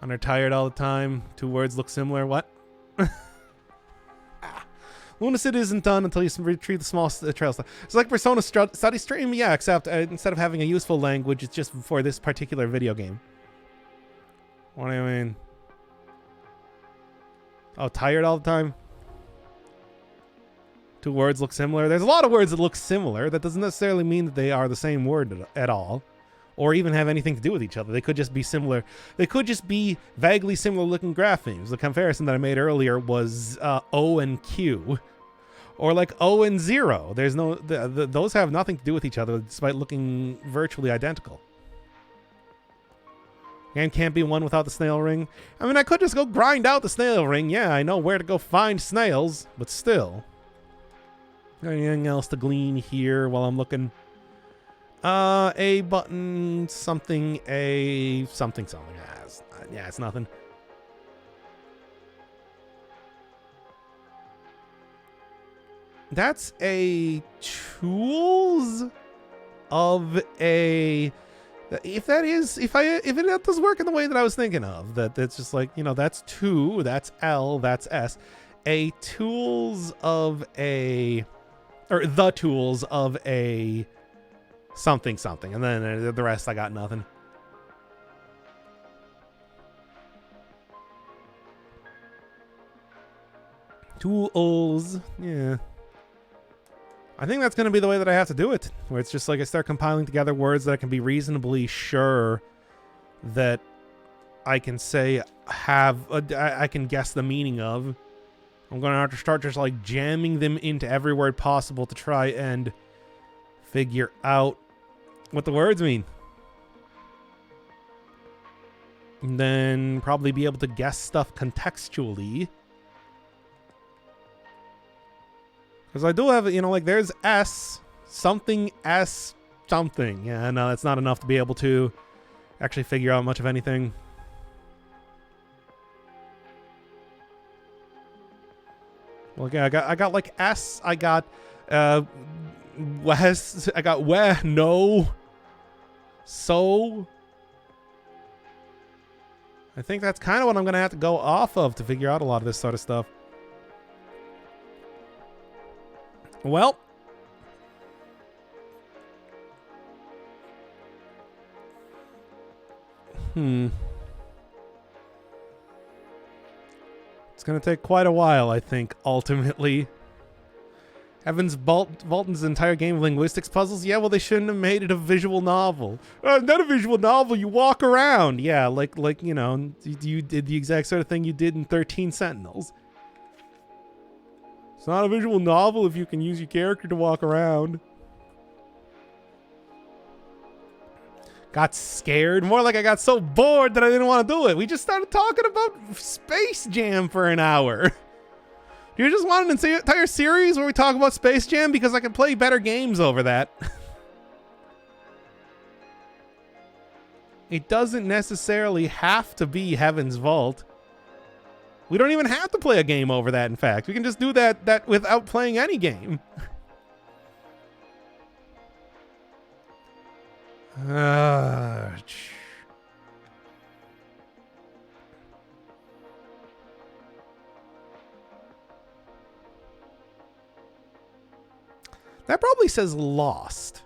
And they're tired all the time. Two words look similar. What? Lunacid isn't done until you retrieve the small trail stuff. It's like Persona Study Stream, yeah, except instead of having a useful language, it's just for this particular video game. What do you mean? Oh, tired all the time? Two words look similar. There's a lot of words that look similar. That doesn't necessarily mean that they are the same word at all, or even have anything to do with each other. They could just be similar. They could just be vaguely similar looking graphemes. The comparison that I made earlier was O and Q, or like O and 0. There's no, those have nothing to do with each other despite looking virtually identical. And can't be one without the snail ring. I mean, I could just go grind out the snail ring. Yeah, I know where to go find snails, but still. Anything else to glean here while I'm looking? A button, something, a something. Yeah, it's nothing. That's a tools of a. If it does work in the way that I was thinking of, that's just like, you know, that's 2, that's L, that's S. A tools of a. Or the tools of a something. And then the rest, I got nothing. Tools. Yeah. I think that's going to be the way that I have to do it. Where it's just like I start compiling together words that I can be reasonably sure that I can say I can guess the meaning of. I'm going to have to start just like jamming them into every word possible to try and figure out what the words mean. And then probably be able to guess stuff contextually. Because I do have, you know, like there's S, something, S, something. Yeah, no, that's not enough to be able to actually figure out much of anything. Well, okay, I got like S, I got West, I got where, no, so. I think that's kind of what I'm going to have to go off of to figure out a lot of this sort of stuff. Well. It's going to take quite a while, I think, ultimately. Evans Bolton's entire game of linguistics puzzles. Yeah, well, they shouldn't have made it a visual novel. Not a visual novel. You walk around. Yeah, like you know, you did the exact sort of thing you did in 13 Sentinels. It's not a visual novel if you can use your character to walk around. Got scared. More like I got so bored that I didn't want to do it. We just started talking about Space Jam for an hour. Do you just want an entire series where we talk about Space Jam? Because I can play better games over that. It doesn't necessarily have to be Heaven's Vault. We don't even have to play a game over that, in fact. We can just do that without playing any game. That probably says Lost.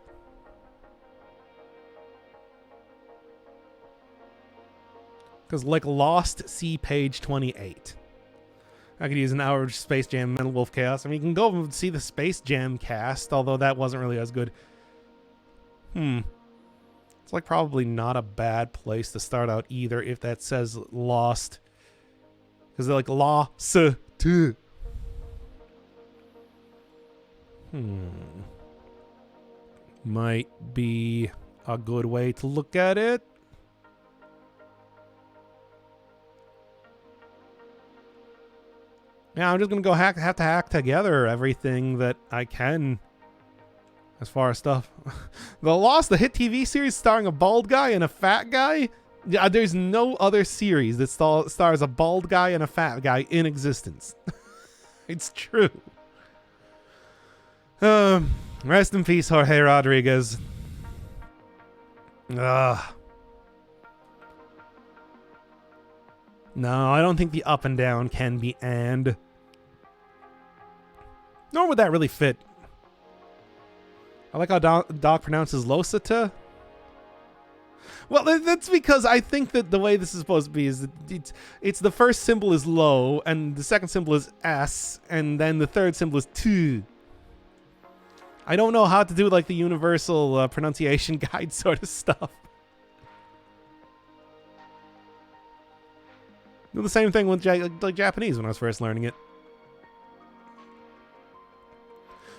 Because like Lost, see page 28. I could use an hour of Space Jam Mental Wolf Chaos. I mean, you can go and see the Space Jam cast, although that wasn't really as good. It's like probably not a bad place to start out either if that says Lost. Because they're like Lost. Might be a good way to look at it. Yeah, I'm just gonna go have to hack together everything that I can as far as stuff. The Lost, the hit TV series starring a bald guy and a fat guy. Yeah, there's no other series that stars a bald guy and a fat guy in existence. It's true. Rest in peace, Jorge Rodriguez. No, I don't think the up and down can be and. Nor would that really fit. I like how Doc pronounces Losata. Well, that's because I think that the way this is supposed to be is that it's the first symbol is low, and the second symbol is S, and then the third symbol is T. I don't know how to do like the universal pronunciation guide sort of stuff. Do the same thing with like Japanese when I was first learning it.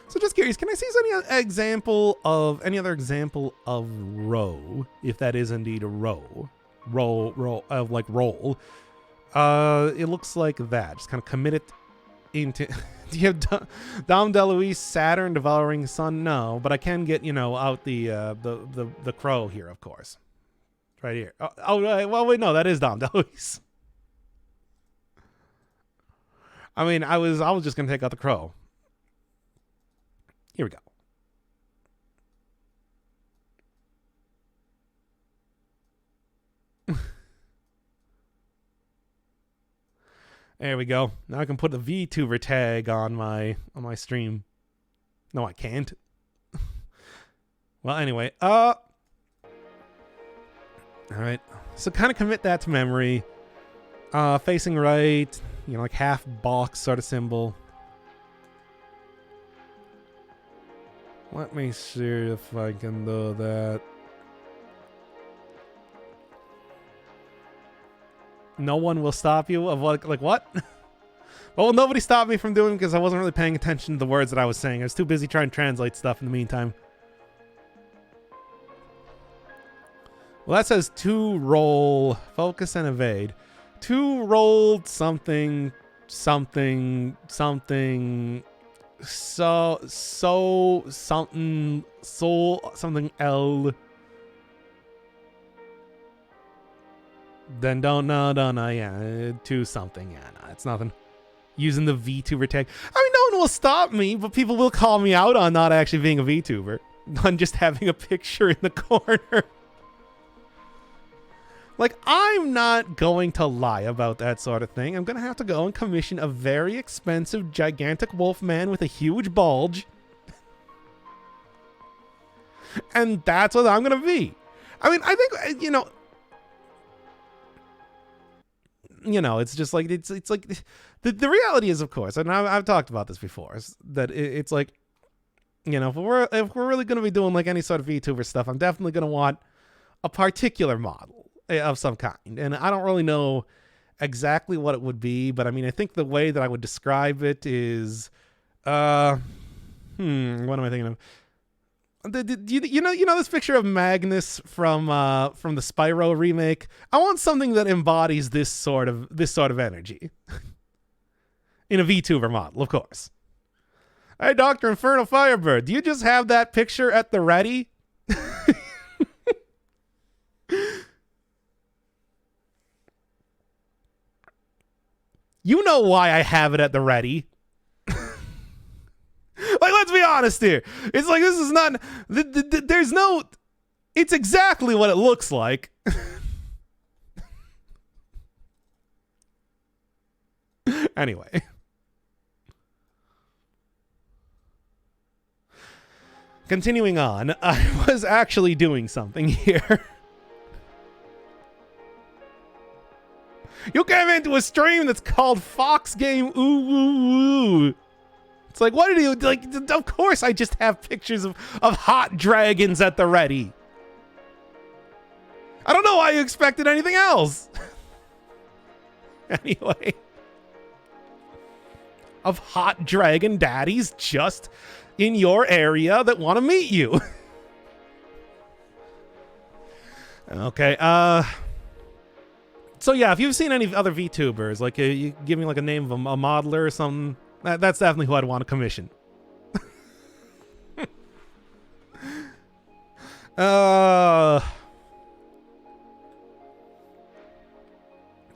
So just curious, can I see any other example of row, if that is indeed a row? Roll of like roll. It looks like that. Just kind of commit it into. Do you have Dom DeLuise, Saturn, Devouring Sun? No, but I can get, you know, out the crow here, of course. Right here. Well, wait, no, that is Dom DeLuise. I mean, I was just gonna take out the crow. Here we go. There we go. Now I can put the VTuber tag on my stream. No, I can't. Well, anyway, all right. So kind of commit that to memory. Facing right, you know, like half box sort of symbol. Let me see if I can do that. No one will stop you of what? Like what? Well, nobody stopped me from doing it because I wasn't really paying attention to the words that I was saying. I was too busy trying to translate stuff in the meantime. Well, that says to roll, focus and evade. To rolled something, something, something. So something something L. Then don't know, yeah, to something, yeah, no, it's nothing. Using the VTuber tag. I mean, no one will stop me, but people will call me out on not actually being a VTuber, on just having a picture in the corner. Like, I'm not going to lie about that sort of thing. I'm going to have to go and commission a very expensive, gigantic wolf man with a huge bulge. And that's what I'm going to be. I mean, I think, you know, it's just like, it's like, the reality is, of course, and I've talked about this before, is that it's like, You know, if we're really going to be doing like any sort of VTuber stuff, I'm definitely going to want a particular model of some kind. And I don't really know exactly what it would be, but I mean, I think the way that I would describe it is, what am I thinking of? You know this picture of Magnus from the Spyro remake? I want something that embodies this sort of energy in a VTuber model, of course. Hey, Dr. Infernal Firebird, do you just have that picture at the ready? You know why I have it at the ready. Like, let's be honest here. It's like, this is not... There's no... It's exactly what it looks like. Anyway. Continuing on, I was actually doing something here. You came into a stream that's called Fox Game wuuw. It's like, what did you, like, of course I just have pictures of hot dragons at the ready. I don't know why you expected anything else. Anyway. Of hot dragon daddies just in your area that want to meet you. Okay, so yeah, if you've seen any other VTubers, like you give me like a name of a modeler or something, that's definitely who I'd want to commission. All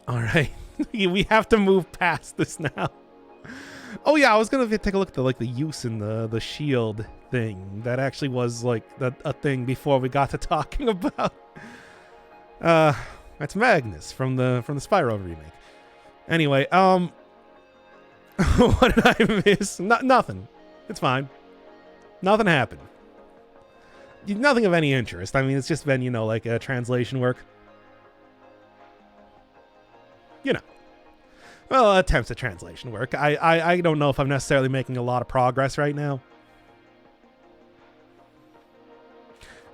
right, we have to move past this now. Oh yeah, I was gonna take a look at the use in the shield thing. That actually was like a thing before we got to talking about. That's Magnus from the Spyro remake. Anyway, what did I miss? Nothing. It's fine. Nothing happened. Nothing of any interest. I mean, it's just been, like translation work. Well, attempts at translation work. I don't know if I'm necessarily making a lot of progress right now.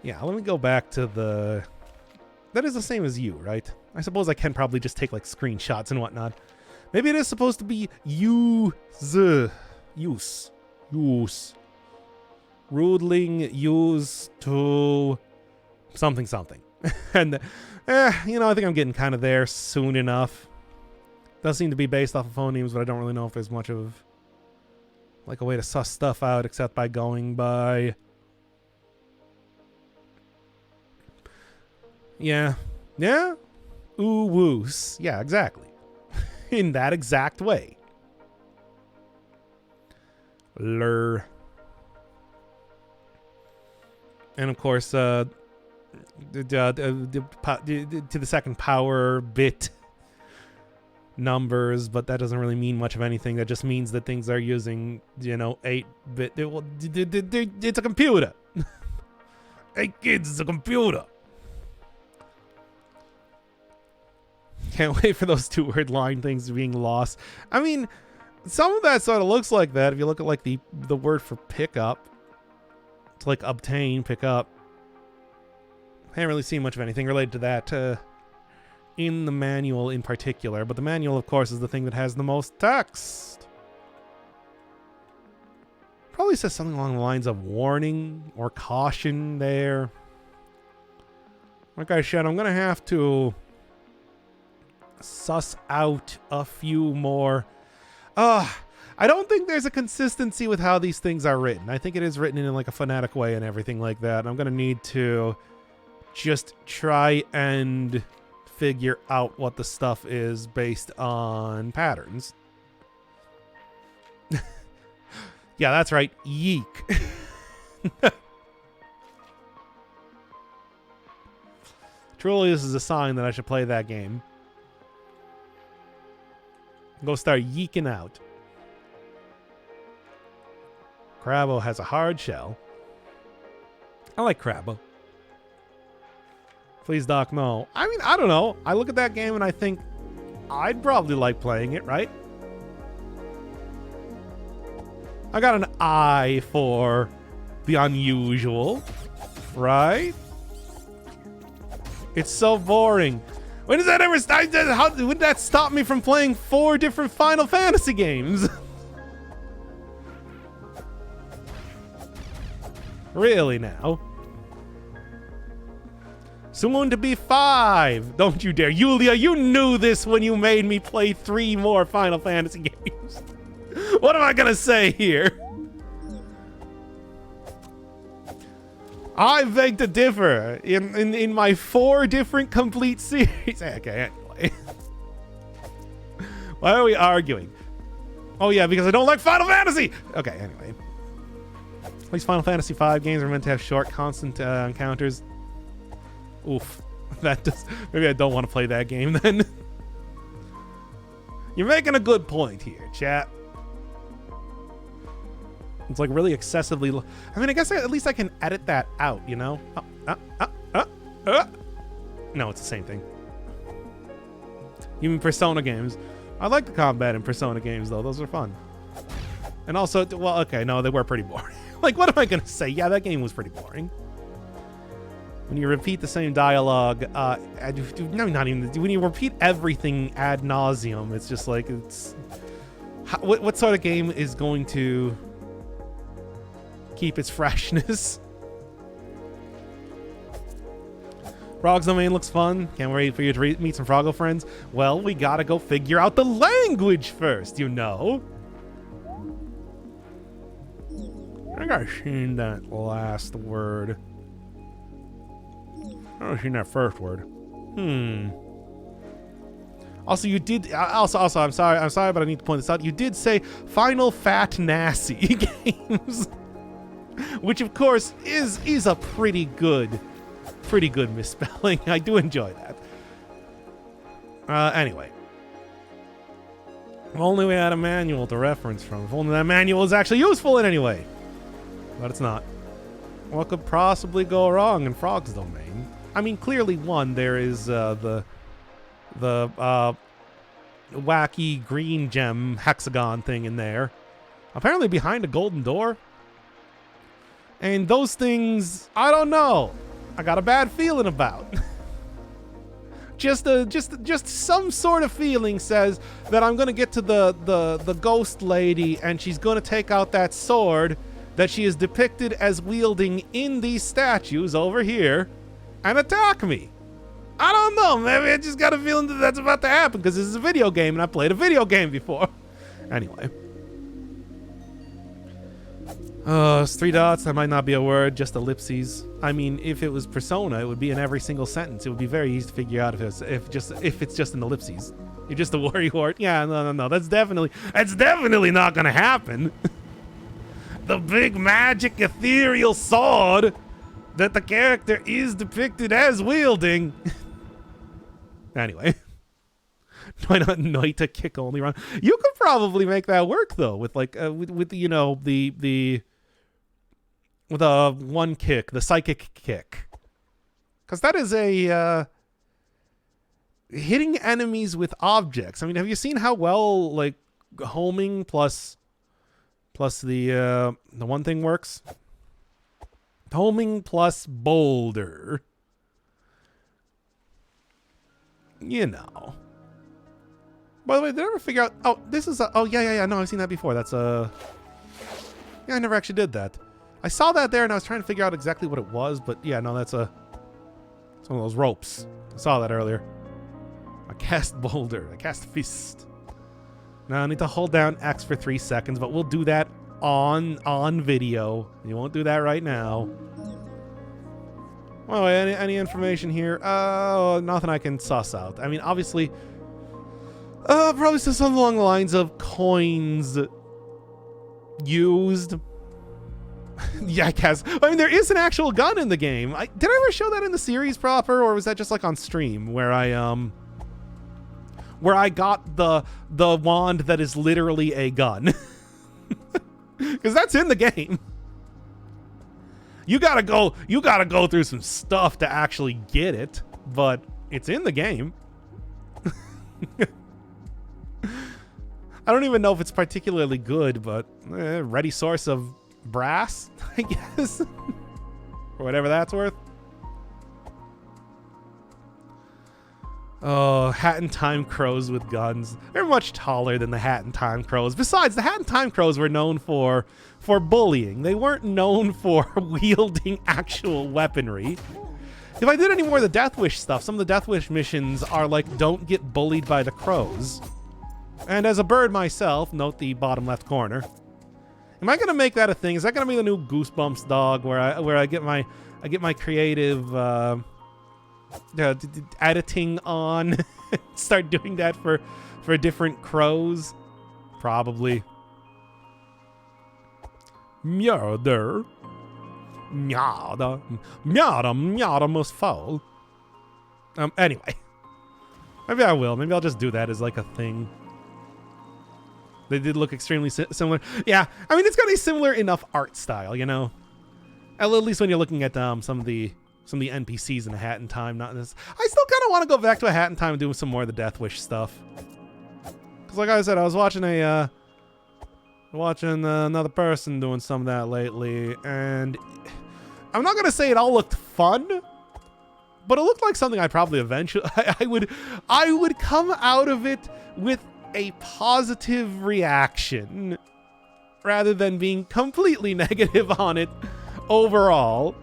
Yeah, let me go back to the... That is the same as you, right? I suppose I can probably just take, like, screenshots and whatnot. Maybe it is supposed to be use. Rudling use to something. And, I think I'm getting kind of there soon enough. Does seem to be based off of phonemes, but I don't really know if there's much of like a way to suss stuff out except by going by. Yeah. Wuuw. Yeah, exactly. In that exact way. Lur. And of course, to the second power bit. Numbers, but that doesn't really mean much of anything. That just means that things are using 8-bit. It's a computer. Hey kids, it's a computer. Can't wait for those 2-word line things being lost. I mean, some of that sort of looks like that if you look at like the word for pickup. It's like obtain, pick up. Haven't really seen much of anything related to that in the manual in particular, but the manual, of course, is the thing that has the most text. Probably says something along the lines of warning or caution there. Like I said, I'm going to have to suss out a few more. I don't think there's a consistency with how these things are written. I think it is written in like a phonetic way and everything like that. And I'm going to need to just try and figure out what the stuff is based on patterns. Yeah, that's right. Yeek. Truly, this is a sign that I should play that game. Go start yeeking out. Crabbo has a hard shell. I like Crabbo. Please, Doc, no. I mean, I don't know. I look at that game and I think I'd probably like playing it, right? I got an eye for the unusual, right? It's so boring. When does that ever stop? How would that stop me from playing 4 different Final Fantasy games? Really now? Soon to be 5. Don't you dare. Yulia, you knew this when you made me play 3 more Final Fantasy games. What am I gonna say here? I beg to differ. In my 4 different complete series. Okay, anyway. Why are we arguing? Oh yeah, because I don't like Final Fantasy! Okay, anyway. At least Final Fantasy V games are meant to have short, constant encounters. Oof. That does... Maybe I don't want to play that game then. You're making a good point here, chat. It's like really excessively... I mean, I guess at least I can edit that out, you know? No, it's the same thing. Even Persona games. I like the combat in Persona games, though. Those are fun. And also, well, okay, no, they were pretty boring. Like, what am I going to say? Yeah, that game was pretty boring. When you repeat the same dialogue, no, not even... When you repeat everything ad nauseum, it's just like, it's... What sort of game is going to keep its freshness? Frog's Domain looks fun. Can't wait for you to meet some Froggo friends. Well, we gotta go figure out the language first, you know? I think I've seen that last word. I haven't seen that first word. Also, you did... Also, I'm sorry, but I need to point this out. You did say Final Fat Nasty games. Which, of course, is a pretty good misspelling. I do enjoy that. Anyway. If only we had a manual to reference from. If only that manual is actually useful in any way. But it's not. What could possibly go wrong in Frog's Domain? I mean, clearly, one, there is the wacky green gem hexagon thing in there. Apparently behind a golden door. And those things, I don't know. I got a bad feeling about. just some sort of feeling says that I'm gonna get to the ghost lady and she's gonna take out that sword that she is depicted as wielding in these statues over here and attack me. I don't know, maybe I just got a feeling that that's about to happen because this is a video game and I played a video game before. Anyway. It's 3 dots, that might not be a word, just ellipses. I mean, if it was Persona, it would be in every single sentence. It would be very easy to figure out if it's just an ellipses. You're just a worrywart. Yeah, no. That's definitely not gonna happen. The big magic ethereal sword that the character is depicted as wielding. Anyway. Why not Noita kick only run? You could probably make that work though, with like with you know the one kick, the psychic kick, because that is a hitting enemies with objects. I mean, have you seen how well like homing plus the one thing works? Homing plus boulder. You know. By the way, did I ever figure out... Oh, this is a... Oh, yeah. No, I've seen that before. That's a... Yeah, I never actually did that. I saw that there, and I was trying to figure out exactly what it was, but yeah, no, that's a... It's one of those ropes. I saw that earlier. I cast boulder. I cast fist. Now, I need to hold down X for 3 seconds, but we'll do that on video. You won't do that right now. Well, any information here? Nothing I can suss out. I mean, obviously... probably something along the lines of coins used. Yeah, I guess. I mean, there is an actual gun in the game. Did I ever show that in the series proper, or was that just like on stream where I got the wand that is literally a gun? Because that's in the game. You gotta go through some stuff to actually get it, but it's in the game. I don't even know if it's particularly good, but ready source of brass, I guess. For whatever that's worth. Oh, Hat in Time crows with guns. They're much taller than the Hat in Time crows. Besides, the Hat in Time crows were known for bullying. They weren't known for wielding actual weaponry. If I did any more of the Death Wish stuff, some of the Death Wish missions are like, don't get bullied by the crows. And as a bird myself, note the bottom left corner. Am I gonna make that a thing? Is that gonna be the new Goosebumps dog, where I get my creative editing on? Start doing that for different crows? Probably. Mjörder. Mjada. Mjada. Mjada must fall. Anyway. Maybe I will. Maybe I'll just do that as like a thing. They did look extremely similar. Yeah, I mean, it's got a similar enough art style, you know? At least when you're looking at some of the NPCs in A Hat in Time. Not this. I still kind of want to go back to A Hat in Time and do some more of the Death Wish stuff. Because like I said, I was watching another person doing some of that lately, and I'm not going to say it all looked fun, but it looked like something I probably eventually... I would come out of it with a positive reaction rather than being completely negative on it overall.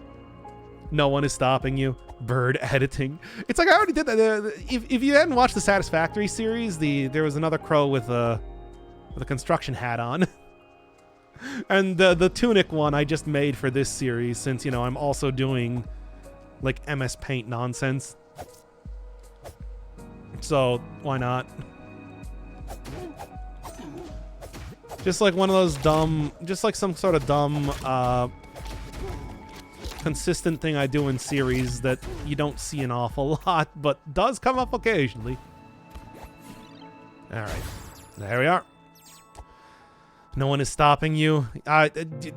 No one is stopping you. Bird editing. It's like I already did that. If you hadn't watched the Satisfactory series, there was another crow with a construction hat on. And the Tunic one I just made for this series, since, you know, I'm also doing like MS Paint nonsense. So why not? Just like one of those dumb, just like some sort of dumb, consistent thing I do in series that you don't see an awful lot, but does come up occasionally. All right, there we are. No one is stopping you.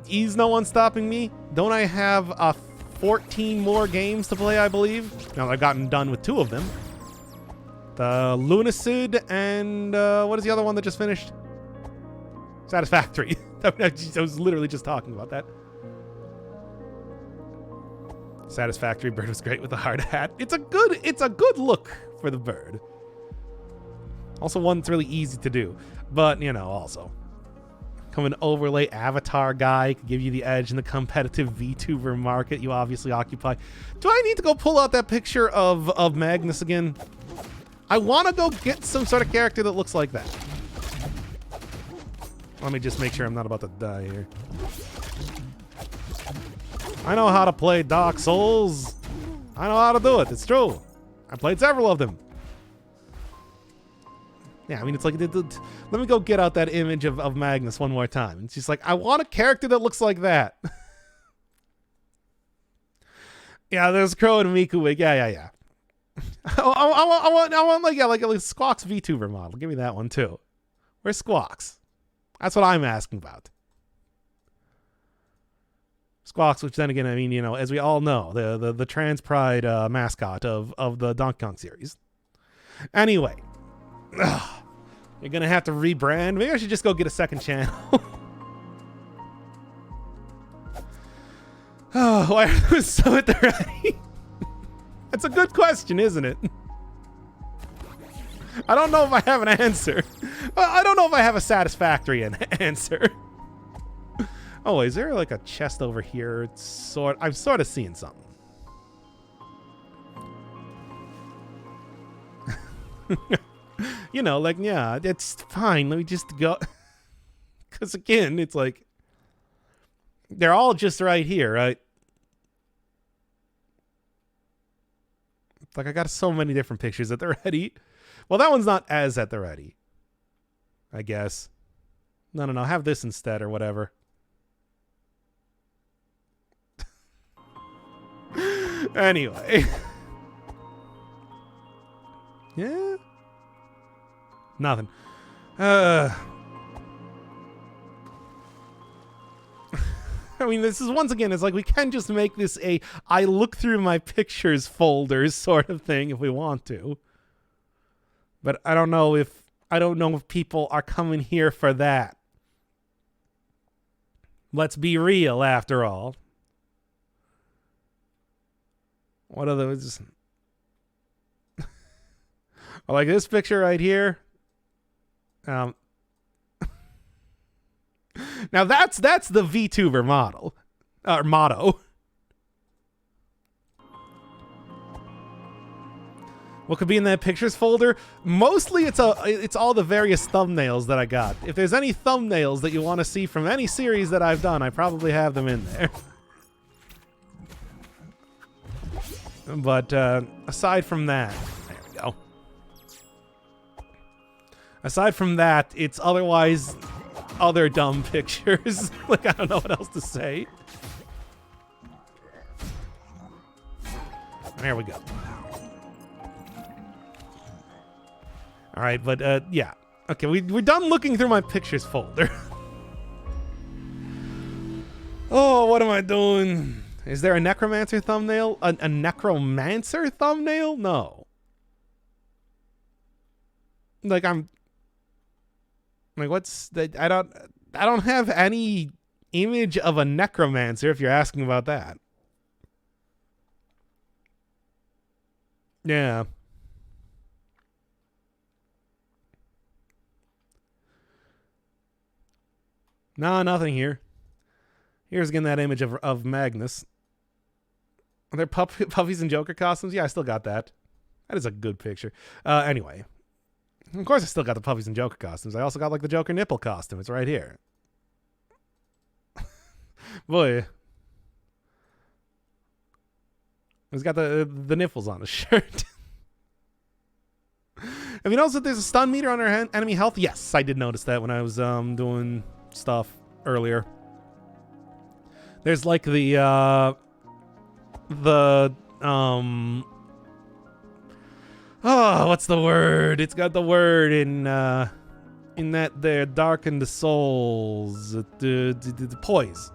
Is no one stopping me? Don't I have 14 more games to play, I believe? Now I've gotten done with 2 of them. The Lunacid and what is the other one that just finished? Satisfactory. I was literally just talking about that. Satisfactory bird was great with the hard hat. It's a good look for the bird. Also one that's really easy to do. But, you know, also. Come an overlay avatar guy, could give you the edge in the competitive VTuber market you obviously occupy. Do I need to go pull out that picture of Magnus again? I want to go get some sort of character that looks like that. Let me just make sure I'm not about to die here. I know how to play Dark Souls. I know how to do it. It's true. I played several of them. Yeah, I mean, it's like, let me go get out that image of Magnus one more time. It's just like, I want a character that looks like that. Yeah, there's Crow and Miku wig. Yeah. I want like a Squawks VTuber model. Give me that one too. Where's Squawks? That's what I'm asking about. Squawks, which then again, I mean, you know, as we all know, the trans pride mascot of the Donkey Kong series. Anyway, you're gonna have to rebrand. Maybe I should just go get a second channel. Oh, why are we so at the ready? That's a good question, isn't it? I don't know if I have an answer. I don't know if I have a satisfactory answer. Oh, is there like a chest over here? I'm sort of seeing something. You know, like, yeah, it's fine. Let me just go. Because again, it's like, they're all just right here, right? Like, I got so many different pictures at the ready. Well, that one's not as at the ready, I guess. No. Have this instead or whatever. Anyway. Yeah? Nothing. I mean, this is, once again, it's like we can just make this a I look through my pictures folders sort of thing if we want to. But I don't know if people are coming here for that. Let's be real, after all. What are those? Like this picture right here. Now that's the VTuber model, or motto. What could be in that pictures folder? Mostly it's all the various thumbnails that I got. If there's any thumbnails that you want to see from any series that I've done, I probably have them in there. But aside from that, there we go. Aside from that, it's otherwise other dumb pictures. Like, I don't know what else to say. There we go. All right, but yeah. Okay, we're done looking through my pictures folder. Oh, what am I doing? Is there a necromancer thumbnail? A necromancer thumbnail? No. Like what's that? I don't have any image of a necromancer if you're asking about that. Yeah. No, nothing here. Here's again that image of Magnus. Are there puppies and Joker costumes? Yeah, I still got that. That is a good picture. Anyway. Of course I still got the puppies and Joker costumes. I also got like the Joker nipple costume. It's right here. Boy. He's got the nipples on his shirt. Have you noticed that there's a stun meter on our enemy health? Yes, I did notice that when I was doing stuff earlier. There's like oh, what's the word? It's got the word in that there, darken the souls. Poise.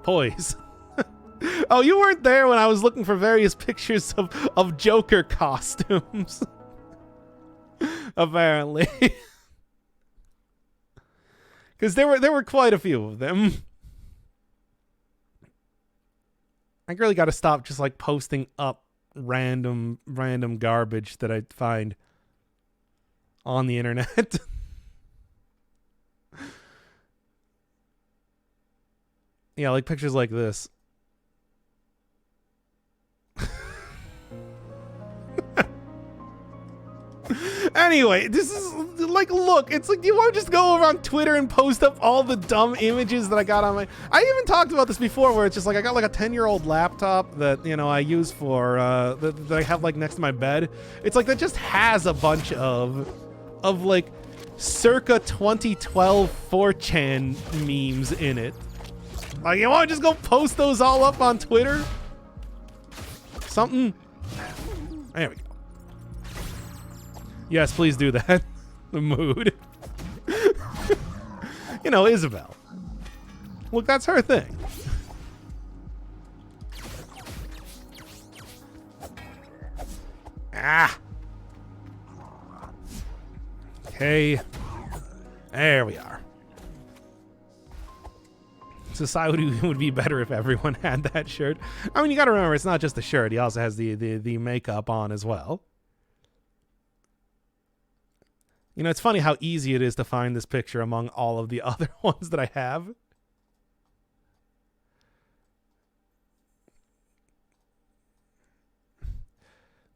Poise. Oh, you weren't there when I was looking for various pictures of Joker costumes. Apparently. Because there were quite a few of them. I really got to stop just like posting up random garbage that I find on the internet. Yeah, like pictures like this. Anyway, this is like, look, it's like, do you want to just go over on Twitter and post up all the dumb images that I got on my... I even talked about this before, where it's just like, I got like a 10-year-old laptop that, you know, I use for, that I have like next to my bed. It's like, that just has a bunch of like circa 2012 4chan memes in it. Like, you want to just go post those all up on Twitter? Something? There we go. Yes, please do that. The mood. You know, Isabel. Look, that's her thing. Ah. Okay. There we are. Society would be better if everyone had that shirt. I mean, you gotta remember, it's not just the shirt. He also has the makeup on as well. You know, it's funny how easy it is to find this picture among all of the other ones that I have.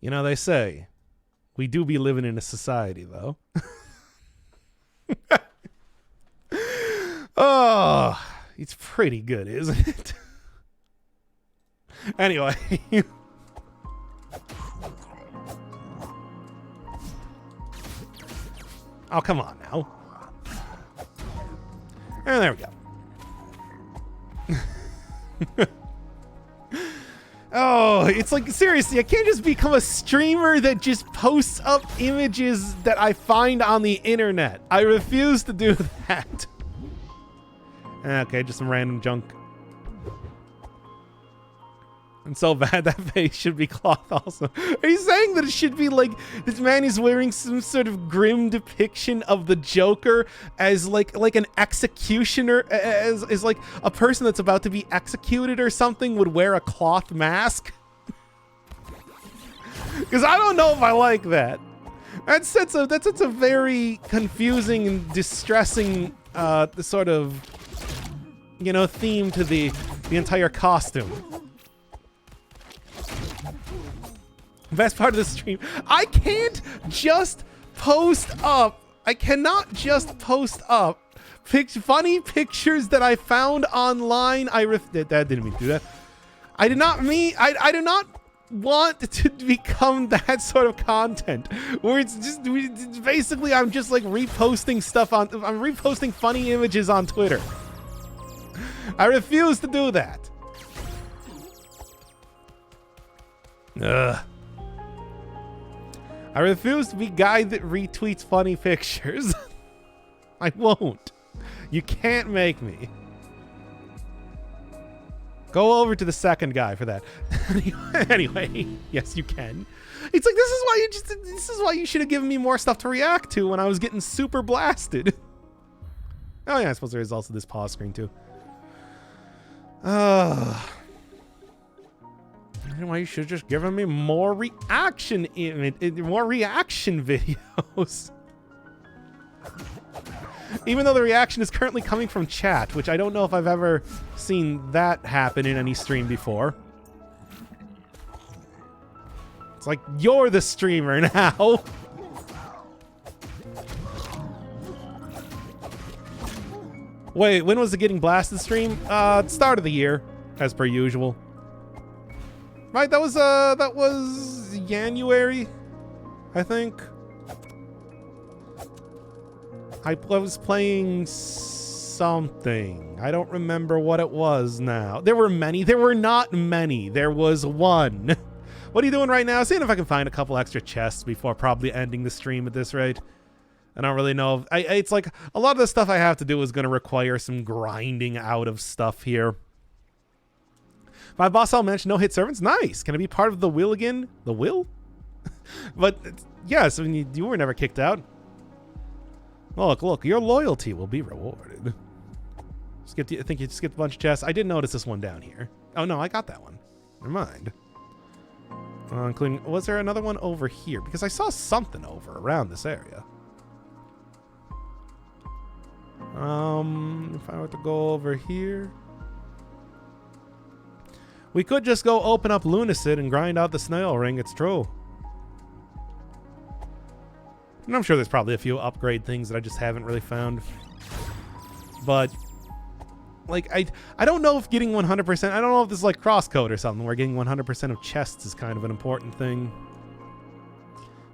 You know, they say, we do be living in a society, though. Oh, it's pretty good, isn't it? Anyway. Oh, come on now. And there we go. Oh, it's like, seriously, I can't just become a streamer that just posts up images that I find on the internet. I refuse to do that. Okay, just some random junk. And so bad that face should be cloth also. Are you saying that it should be like this man is wearing some sort of grim depiction of the Joker as like an executioner, as like a person that's about to be executed or something would wear a cloth mask? Because I don't know if I like that. That's a very confusing and distressing sort of, you know, theme to the entire costume. Best part of the stream, I can't just post up. I cannot just post up funny pictures that I found online. That didn't mean to do that. I do not want to become that sort of content where it's just basically I'm just like reposting stuff I'm reposting funny images on Twitter. I refuse to do that. Ugh. I refuse to be guy that retweets funny pictures. I won't. You can't make me. Go over to the second guy for that. Anyway, yes, you can. It's like this is why you should have given me more stuff to react to when I was getting super blasted. Oh yeah, I suppose there is also this pause screen too. Why you should have just given me more reaction videos. Even though the reaction is currently coming from chat, which I don't know if I've ever seen that happen in any stream before. It's like, you're the streamer now. Wait, when was the Getting Blasted stream? Start of the year, as per usual. Right, that was January, I think. I was playing something. I don't remember what it was now. There were many. There were not many. There was one. What are you doing right now? Seeing if I can find a couple extra chests before probably ending the stream at this rate. I don't really know. It's like a lot of the stuff I have to do is going to require some grinding out of stuff here. My boss, I'll mention no hit servants. Nice. Can I be part of the will again? The will? But yes, I mean, you were never kicked out. Look, your loyalty will be rewarded. I think you skipped a bunch of chests. I did notice this one down here. Oh no, I got that one. Never mind. Including, was there another one over here? Because I saw something over around this area. If I were to go over here. We could just go open up Lunacid and grind out the snail ring, it's true. And I'm sure there's probably a few upgrade things that I just haven't really found. But, like, I don't know if getting 100%, I don't know if this is like crosscode or something, where getting 100% of chests is kind of an important thing.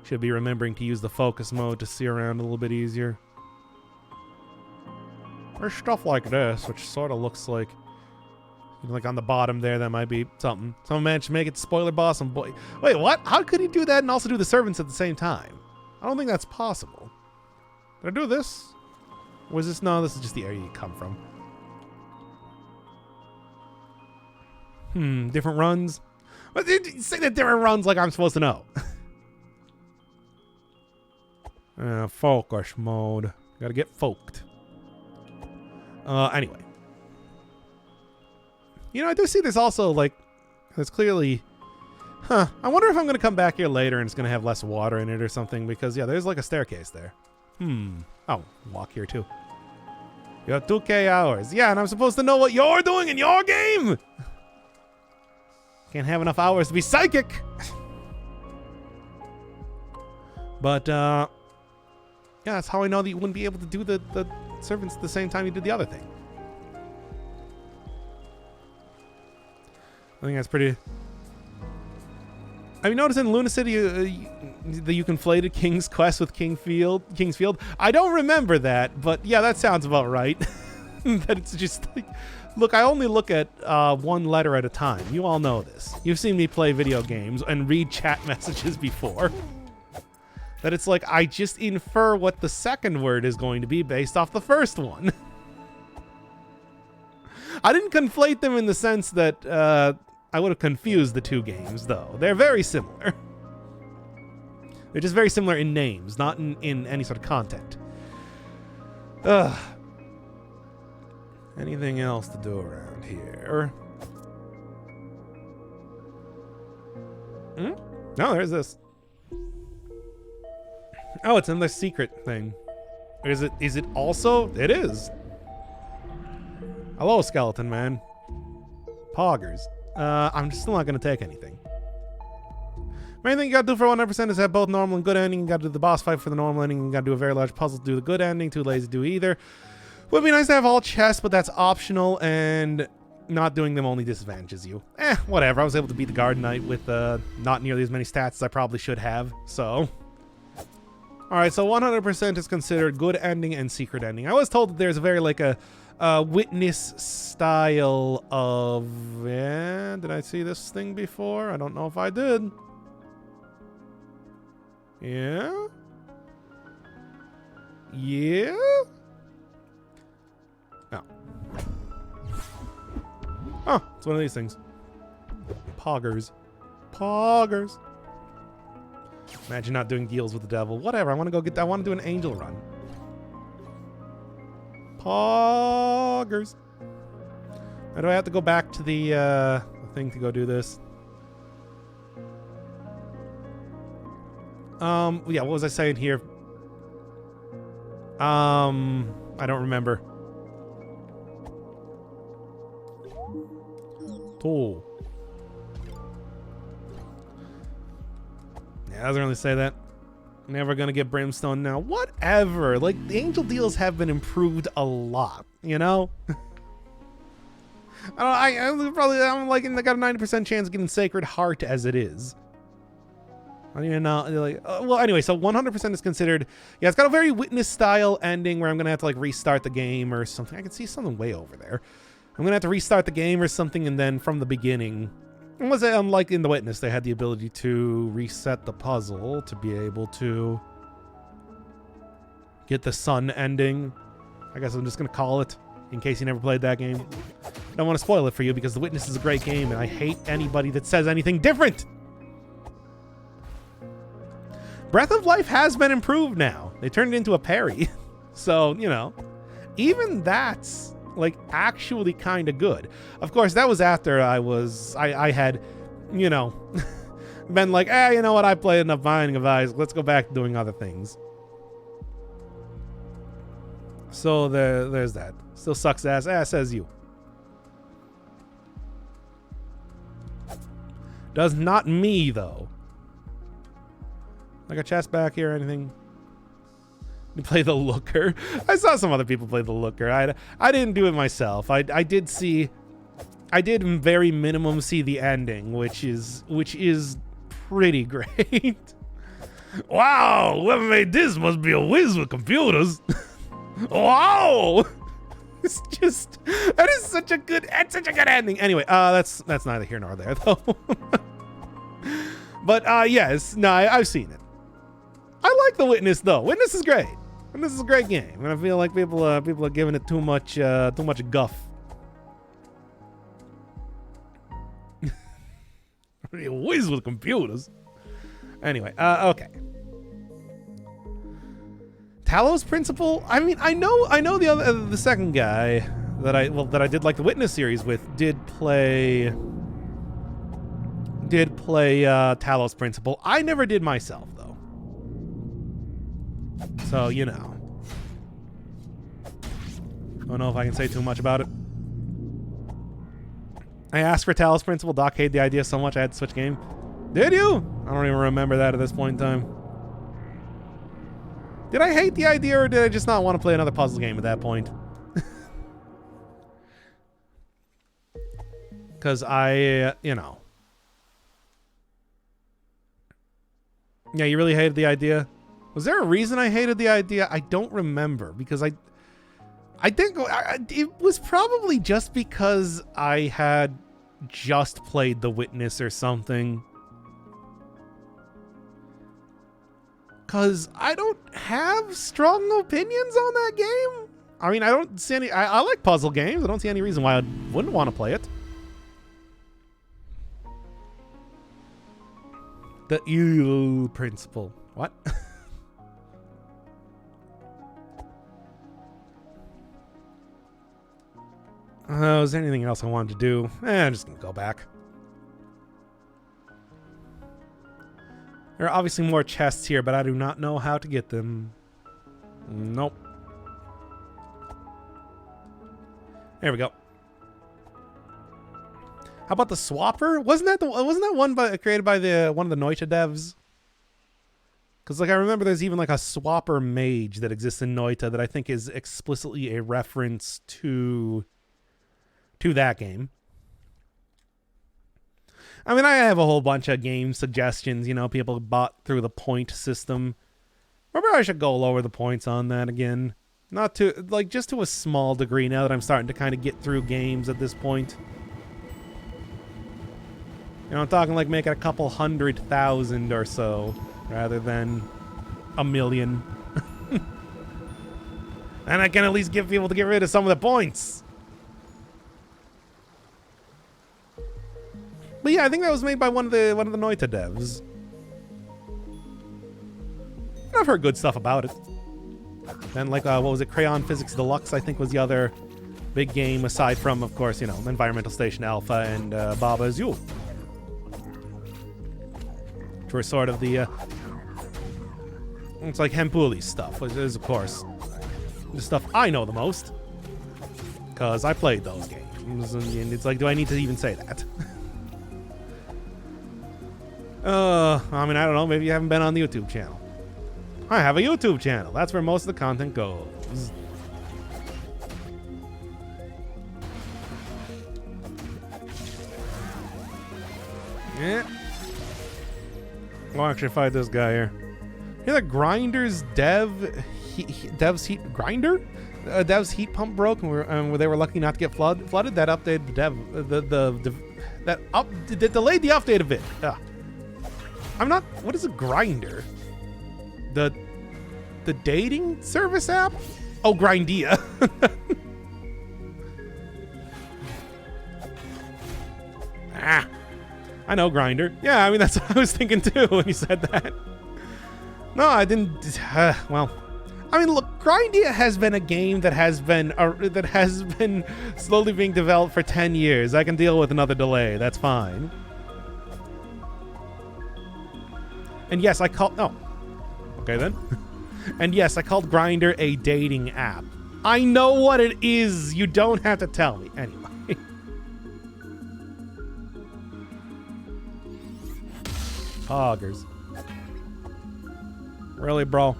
Should be remembering to use the focus mode to see around a little bit easier. There's stuff like this, which sort of looks like on the bottom there, that might be something. Someone managed to make it to spoiler boss and boy. Wait, what? How could he do that and also do the servants at the same time? I don't think that's possible. Did I do this? Or was this? No, this is just the area you come from. Different runs? But say that different runs like I'm supposed to know. Focus mode. Gotta get folked. Anyway. You know, I do see there's also, like, there's clearly... I wonder if I'm going to come back here later and it's going to have less water in it or something, because, yeah, there's, like, a staircase there. Oh, walk here, too. You have 2K hours. Yeah, and I'm supposed to know what you're doing in your game! Can't have enough hours to be psychic! But, yeah, that's how I know that you wouldn't be able to do the servants at the same time you did the other thing. I think that's pretty... Have you noticed in Luna City that you conflated King's Quest with Kingsfield? I don't remember that, but yeah, that sounds about right. That it's just like... Look, I only look at one letter at a time. You all know this. You've seen me play video games and read chat messages before. That it's like, I just infer what the second word is going to be based off the first one. I didn't conflate them in the sense that confused the two games, though. They're very similar. They're just very similar in names, not in any sort of content. Ugh. Anything else to do around here? No, there's this. Oh, it's in the secret thing. Is it also? It is. Hello, skeleton man. Poggers. I'm still not gonna take anything. Main thing you gotta do for 100% is have both normal and good ending. You gotta do the boss fight for the normal ending. You gotta do a very large puzzle to do the good ending. Too lazy to do either. Would be nice to have all chests, but that's optional, and not doing them only disadvantages you. Whatever. I was able to beat the Garden Knight with not nearly as many stats as I probably should have, so. Alright, so 100% is considered good ending and secret ending. I was told that there's a very, like, a Witness style of... did I see this thing before? I don't know if I did. Yeah? Yeah? No. Oh, it's one of these things. Poggers. Poggers. Imagine not doing deals with the devil. Whatever, I want to do an angel run. Poggers. Now, do I have to go back to the thing to go do this? Yeah, what was I saying here? I don't remember. Oh. Yeah, I doesn't really say that. Never gonna get brimstone now. Whatever. Like, the angel deals have been improved a lot, you know? I'm like, I got a 90% chance of getting Sacred Heart as it is. I don't even know. Like, well, anyway, so 100% is considered. Yeah, it's got a very Witness style ending where I'm gonna have to like restart the game or something. I can see something way over there. I'm gonna have to restart the game or something, and then from the beginning. Unlike in the Witness, they had the ability to reset the puzzle to be able to get the sun ending. I guess I'm just gonna call it in case you never played that game. I don't want to spoil it for you because the Witness is a great game, and I hate anybody that says anything different. Breath of Life has been improved now. They turned it into a parry. So, you know, even that's like actually kind of good. Of course, that was after I had, you know, been like, you know what, I played enough Binding of Isaac. Let's go back to doing other things. So there's that. Still sucks ass. Says you. Does not me, though. Like a chest back here or anything? You play the Looker. I saw some other people play the Looker. I didn't do it myself. I did very minimum see the ending, which is pretty great. Wow, whoever made this must be a whiz with computers. Wow. It's just that's such a good ending. Anyway, that's neither here nor there though. But yes, no, I've seen it. I like The Witness though. Witness is great. Witness is a great game, and I feel like people are giving it too much guff. Whiz with computers. Anyway, okay. Talos Principle. I mean, I know the second guy that I did like the Witness series with did play Talos Principle. I never did myself though. So, you know. Don't know if I can say too much about it. I asked for Talos Principle. Doc hated the idea so much I had to switch game. Did you? I don't even remember that at this point in time. Did I hate the idea or did I just not want to play another puzzle game at that point? Because you know. Yeah, you really hated the idea? Was there a reason I hated the idea? I don't remember because I think it was probably just because I had just played The Witness or something. Because I don't have strong opinions on that game. I mean, I don't see any... I like puzzle games. I don't see any reason why I wouldn't want to play it. The wuuw principle. What? Is there anything else I wanted to do? I'm just gonna go back. There are obviously more chests here, but I do not know how to get them. Nope. There we go. How about the swapper? Wasn't that one created by one of the Noita devs? Because like I remember there's even like a swapper mage that exists in Noita that I think is explicitly a reference to that game. I mean, I have a whole bunch of game suggestions, you know, people bought through the point system. Maybe I should go lower the points on that again. Not to, like, just to a small degree now that I'm starting to kind of get through games at this point. You know, I'm talking like making a couple 100,000 or so, rather than 1 million. And I can at least get people to get rid of some of the points. But yeah, I think that was made by one of the Noita devs. I've heard good stuff about it. And like, what was it? Crayon Physics Deluxe, I think, was the other big game, aside from, of course, you know, Environmental Station Alpha and Baba's Yule. Which were sort of the, it's like Hempuli stuff, which is, of course, the stuff I know the most. Because I played those games. And it's like, do I need to even say that? I mean, I don't know. Maybe you haven't been on the YouTube channel. I have a YouTube channel. That's where most of the content goes. Yeah. I'll actually fight this guy here. Hear that Grinder's Dev's heat grinder? Dev's heat pump broke, and they were lucky not to get flooded. That updated that delayed the update a bit. I'm not. What is a grinder? The dating service app? Oh, Grindia. I know Grinder. Yeah, I mean that's what I was thinking too when you said that. No, I didn't. Well, I mean, look, Grindia has been a game that has been slowly being developed for 10 years. I can deal with another delay. That's fine. And yes, I called... Oh. Okay, then. And yes, I called Grindr a dating app. I know what it is. You don't have to tell me. Anyway. Poggers. Really, bro?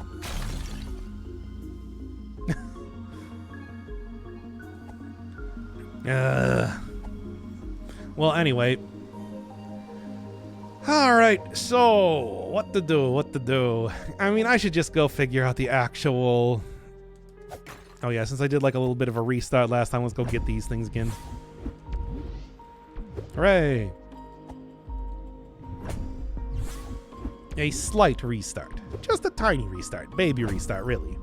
Well, anyway... Alright, so, what to do? I mean, I should just go figure out the actual... Oh yeah, since I did like a little bit of a restart last time, let's go get these things again. Hooray! A slight restart. Just a tiny restart. Baby restart, really.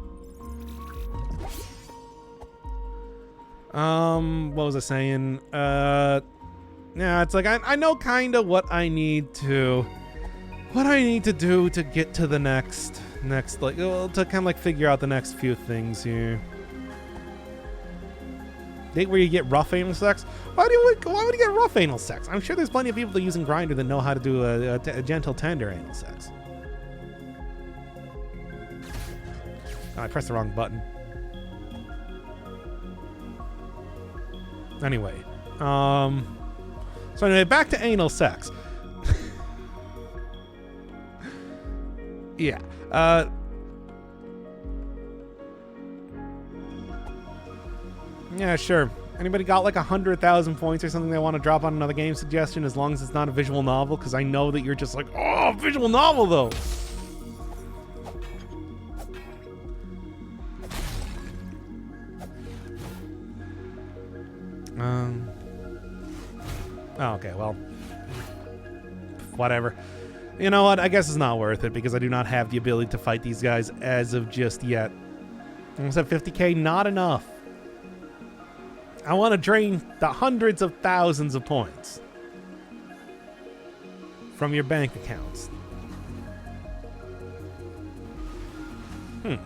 What was I saying? Yeah, it's like I know kind of what I need to do to get to the next like to kind of like figure out the next few things here. Date where you get rough anal sex? Why would you get rough anal sex? I'm sure there's plenty of people using Grindr that know how to do a gentle, tender anal sex. Oh, I pressed the wrong button. Anyway, so anyway, back to anal sex. Yeah. Yeah, sure. Anybody got like 100,000 points or something they want to drop on another game suggestion, as long as it's not a visual novel? Because I know that you're just like, oh, visual novel though. Oh, okay, well, whatever. You know what? I guess it's not worth it because I do not have the ability to fight these guys as of just yet. Almost at 50k, not enough. I want to drain the hundreds of thousands of points from your bank accounts. You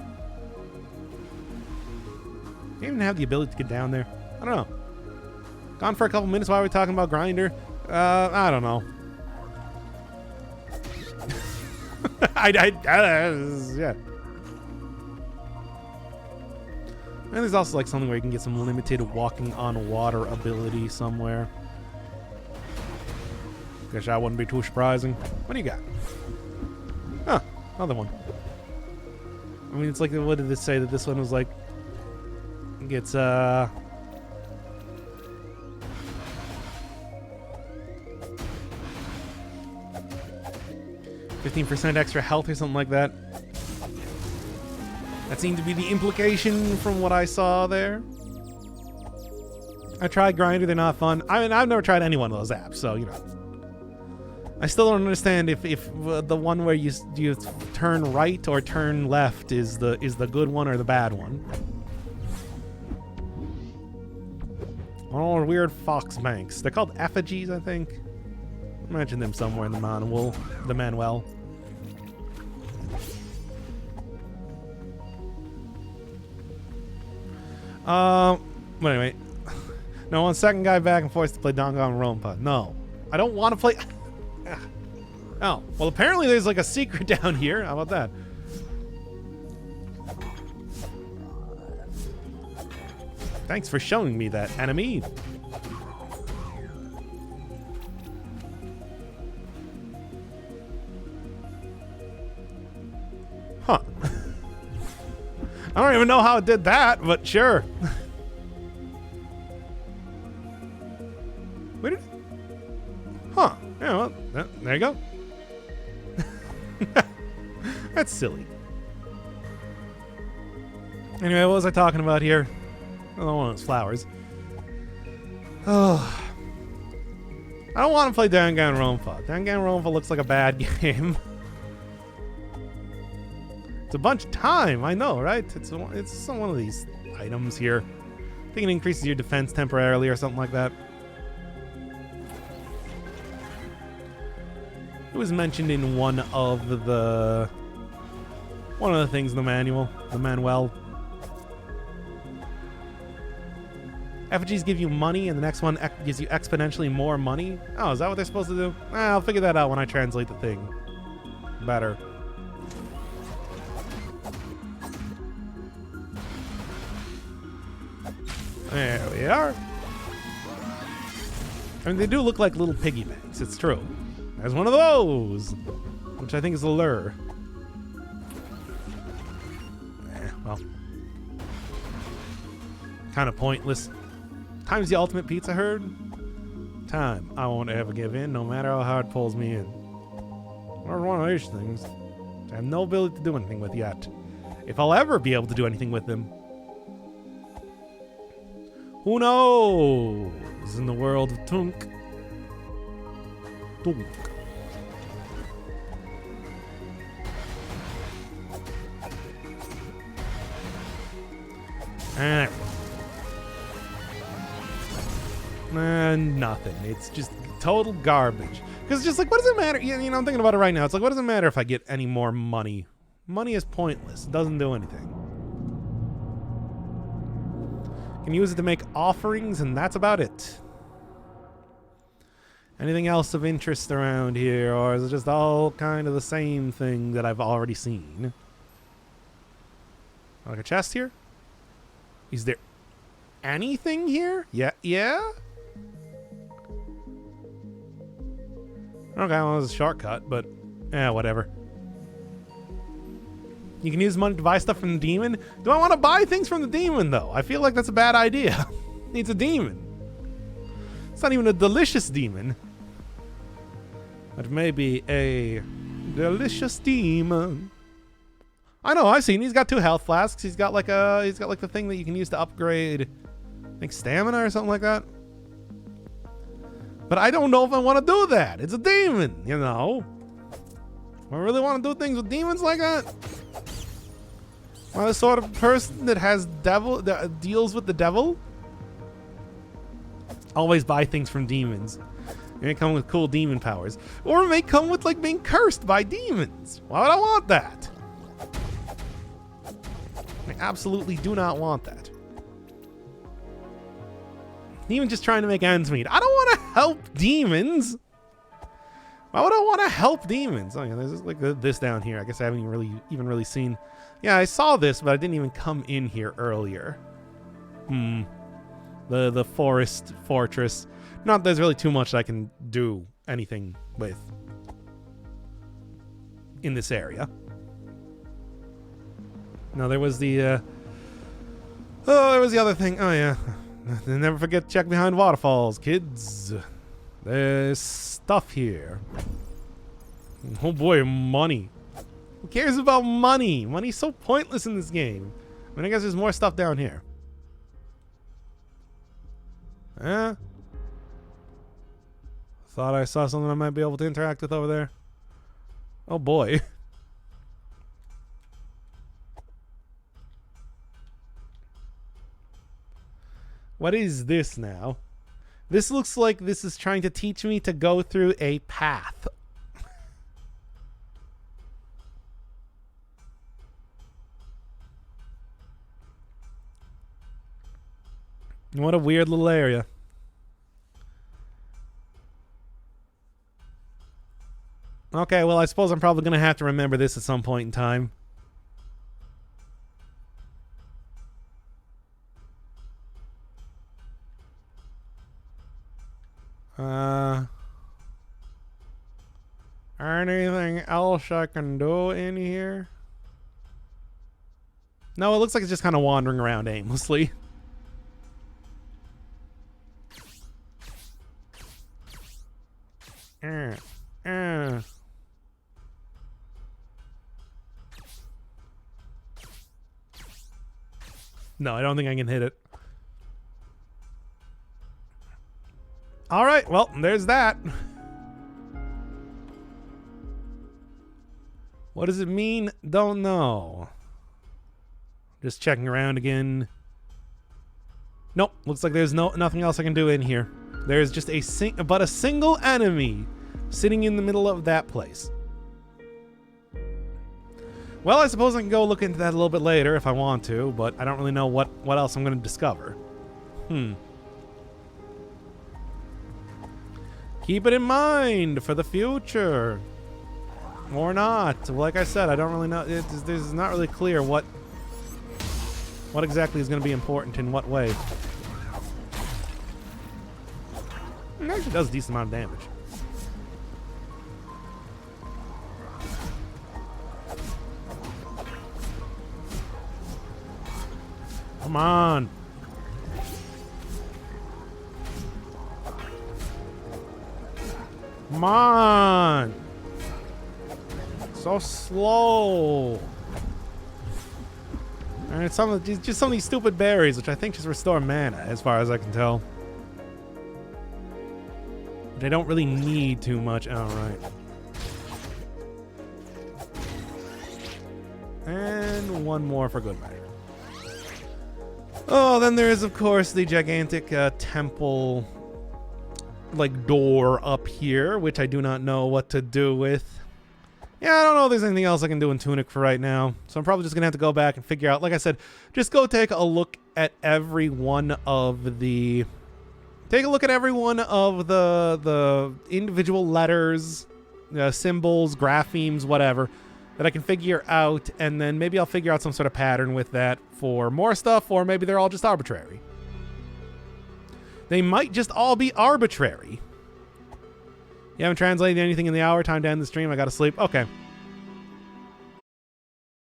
even have the ability to get down there? I don't know. Gone for a couple minutes while we're talking about Grinder. I don't know. Yeah. And there's also like something where you can get some limited walking on water ability somewhere. Guess that wouldn't be too surprising. What do you got? Huh, another one. I mean, it's like, what did it say that this one was like? Gets 15% extra health or something like that. That seemed to be the implication from what I saw there. I tried Grindr, they're not fun. I mean, I've never tried any one of those apps, so, you know. I still don't understand if the one where you turn right or turn left is the good one or the bad one. Oh, weird fox banks. They're called effigies, I think. Imagine them somewhere in the Manuel. But anyway. No, one second guy back and forth to play Danganronpa. No. I don't want to play... Oh. Well, apparently there's like a secret down here. How about that? Thanks for showing me that, enemy. Huh. I don't even know how it did that, but sure. Where did... Huh. Yeah, well, there you go. That's silly. Anyway, what was I talking about here? Oh, one of those flowers. Oh. I don't want to play Danganronpa. Danganronpa looks like a bad game. It's a bunch of time, I know, right? It's one of these items here. I think it increases your defense temporarily or something like that. It was mentioned in one of the things in the manual. Effigies give you money, and the next one gives you exponentially more money. Oh, is that what they're supposed to do? I'll figure that out when I translate the thing better. There we are. I mean, they do look like little piggy banks. It's true. There's one of those, which I think is a lure. Well, kind of pointless. Time's the ultimate pizza herd. Time. I won't ever give in, no matter how hard it pulls me in. Or one of these things I have no ability to do anything with yet. If I'll ever be able to do anything with them. Who knows? In the world of Tunk. Tunk. And nothing. It's just total garbage. Because it's just like, what does it matter? You know, I'm thinking about it right now. It's like, what does it matter if I get any more money? Money is pointless. It doesn't do anything. You can use it to make offerings, and that's about it. Anything else of interest around here, or is it just all kind of the same thing that I've already seen? Like a chest here? Is there anything here? Yeah? Okay, well, it was a shortcut, but whatever. You can use money to buy stuff from the demon? Do I want to buy things from the demon, though? I feel like that's a bad idea. It's a demon. It's not even a delicious demon. But maybe a delicious demon. I know, I've seen. He's got 2 health flasks. He's got like the thing that you can use to upgrade, I think, stamina or something like that. But I don't know if I want to do that. It's a demon, you know. I really want to do things with demons like that? Am I the sort of person that deals with the devil? Always buy things from demons. It may come with cool demon powers. Or it may come with like being cursed by demons. Why would I want that? I absolutely do not want that. Even just trying to make ends meet. I don't want to help demons. Why would I want to help demons? Oh yeah, there's like this down here. I guess I haven't even really seen. Yeah, I saw this, but I didn't even come in here earlier. The forest fortress. Not there's really too much that I can do anything with in this area. No, there was the there was the other thing. Oh yeah. Never forget to check behind waterfalls, kids. There's stuff here. Oh boy, money. Who cares about money? Money's so pointless in this game. I mean, I guess there's more stuff down here. Eh? Thought I saw something I might be able to interact with over there. Oh boy. What is this now? This looks like this is trying to teach me to go through a path. What a weird little area. Okay, well, I suppose I'm probably going to have to remember this at some point in time. Anything else I can do in here? No, it looks like it's just kind of wandering around aimlessly. No, I don't think I can hit it. All right, well, there's that. What does it mean? Don't know. Just checking around again. Nope, looks like there's nothing else I can do in here. There's just a single enemy sitting in the middle of that place. Well, I suppose I can go look into that a little bit later if I want to, but I don't really know what else I'm going to discover. Keep it in mind for the future. Or not. Like I said, I don't really know. It's not really clear what exactly is going to be important in what way. It actually does a decent amount of damage. Come on. Come on. So slow. And it's just some of these stupid berries, which I think just restore mana, as far as I can tell. They don't really need too much. All right. And one more for good measure. Oh, then there is, of course, the gigantic temple, like, door up here, which I do not know what to do with. Yeah, I don't know if there's anything else I can do in Tunic for right now. So I'm probably just going to have to go back and figure out, like I said, just go take a look at every one of the... Take a look at every one of the individual letters, symbols, graphemes, whatever, that I can figure out, and then maybe I'll figure out some sort of pattern with that for more stuff, or maybe they're all just arbitrary. They might just all be arbitrary. You haven't translated anything in the hour? Time to end the stream? I gotta sleep? Okay.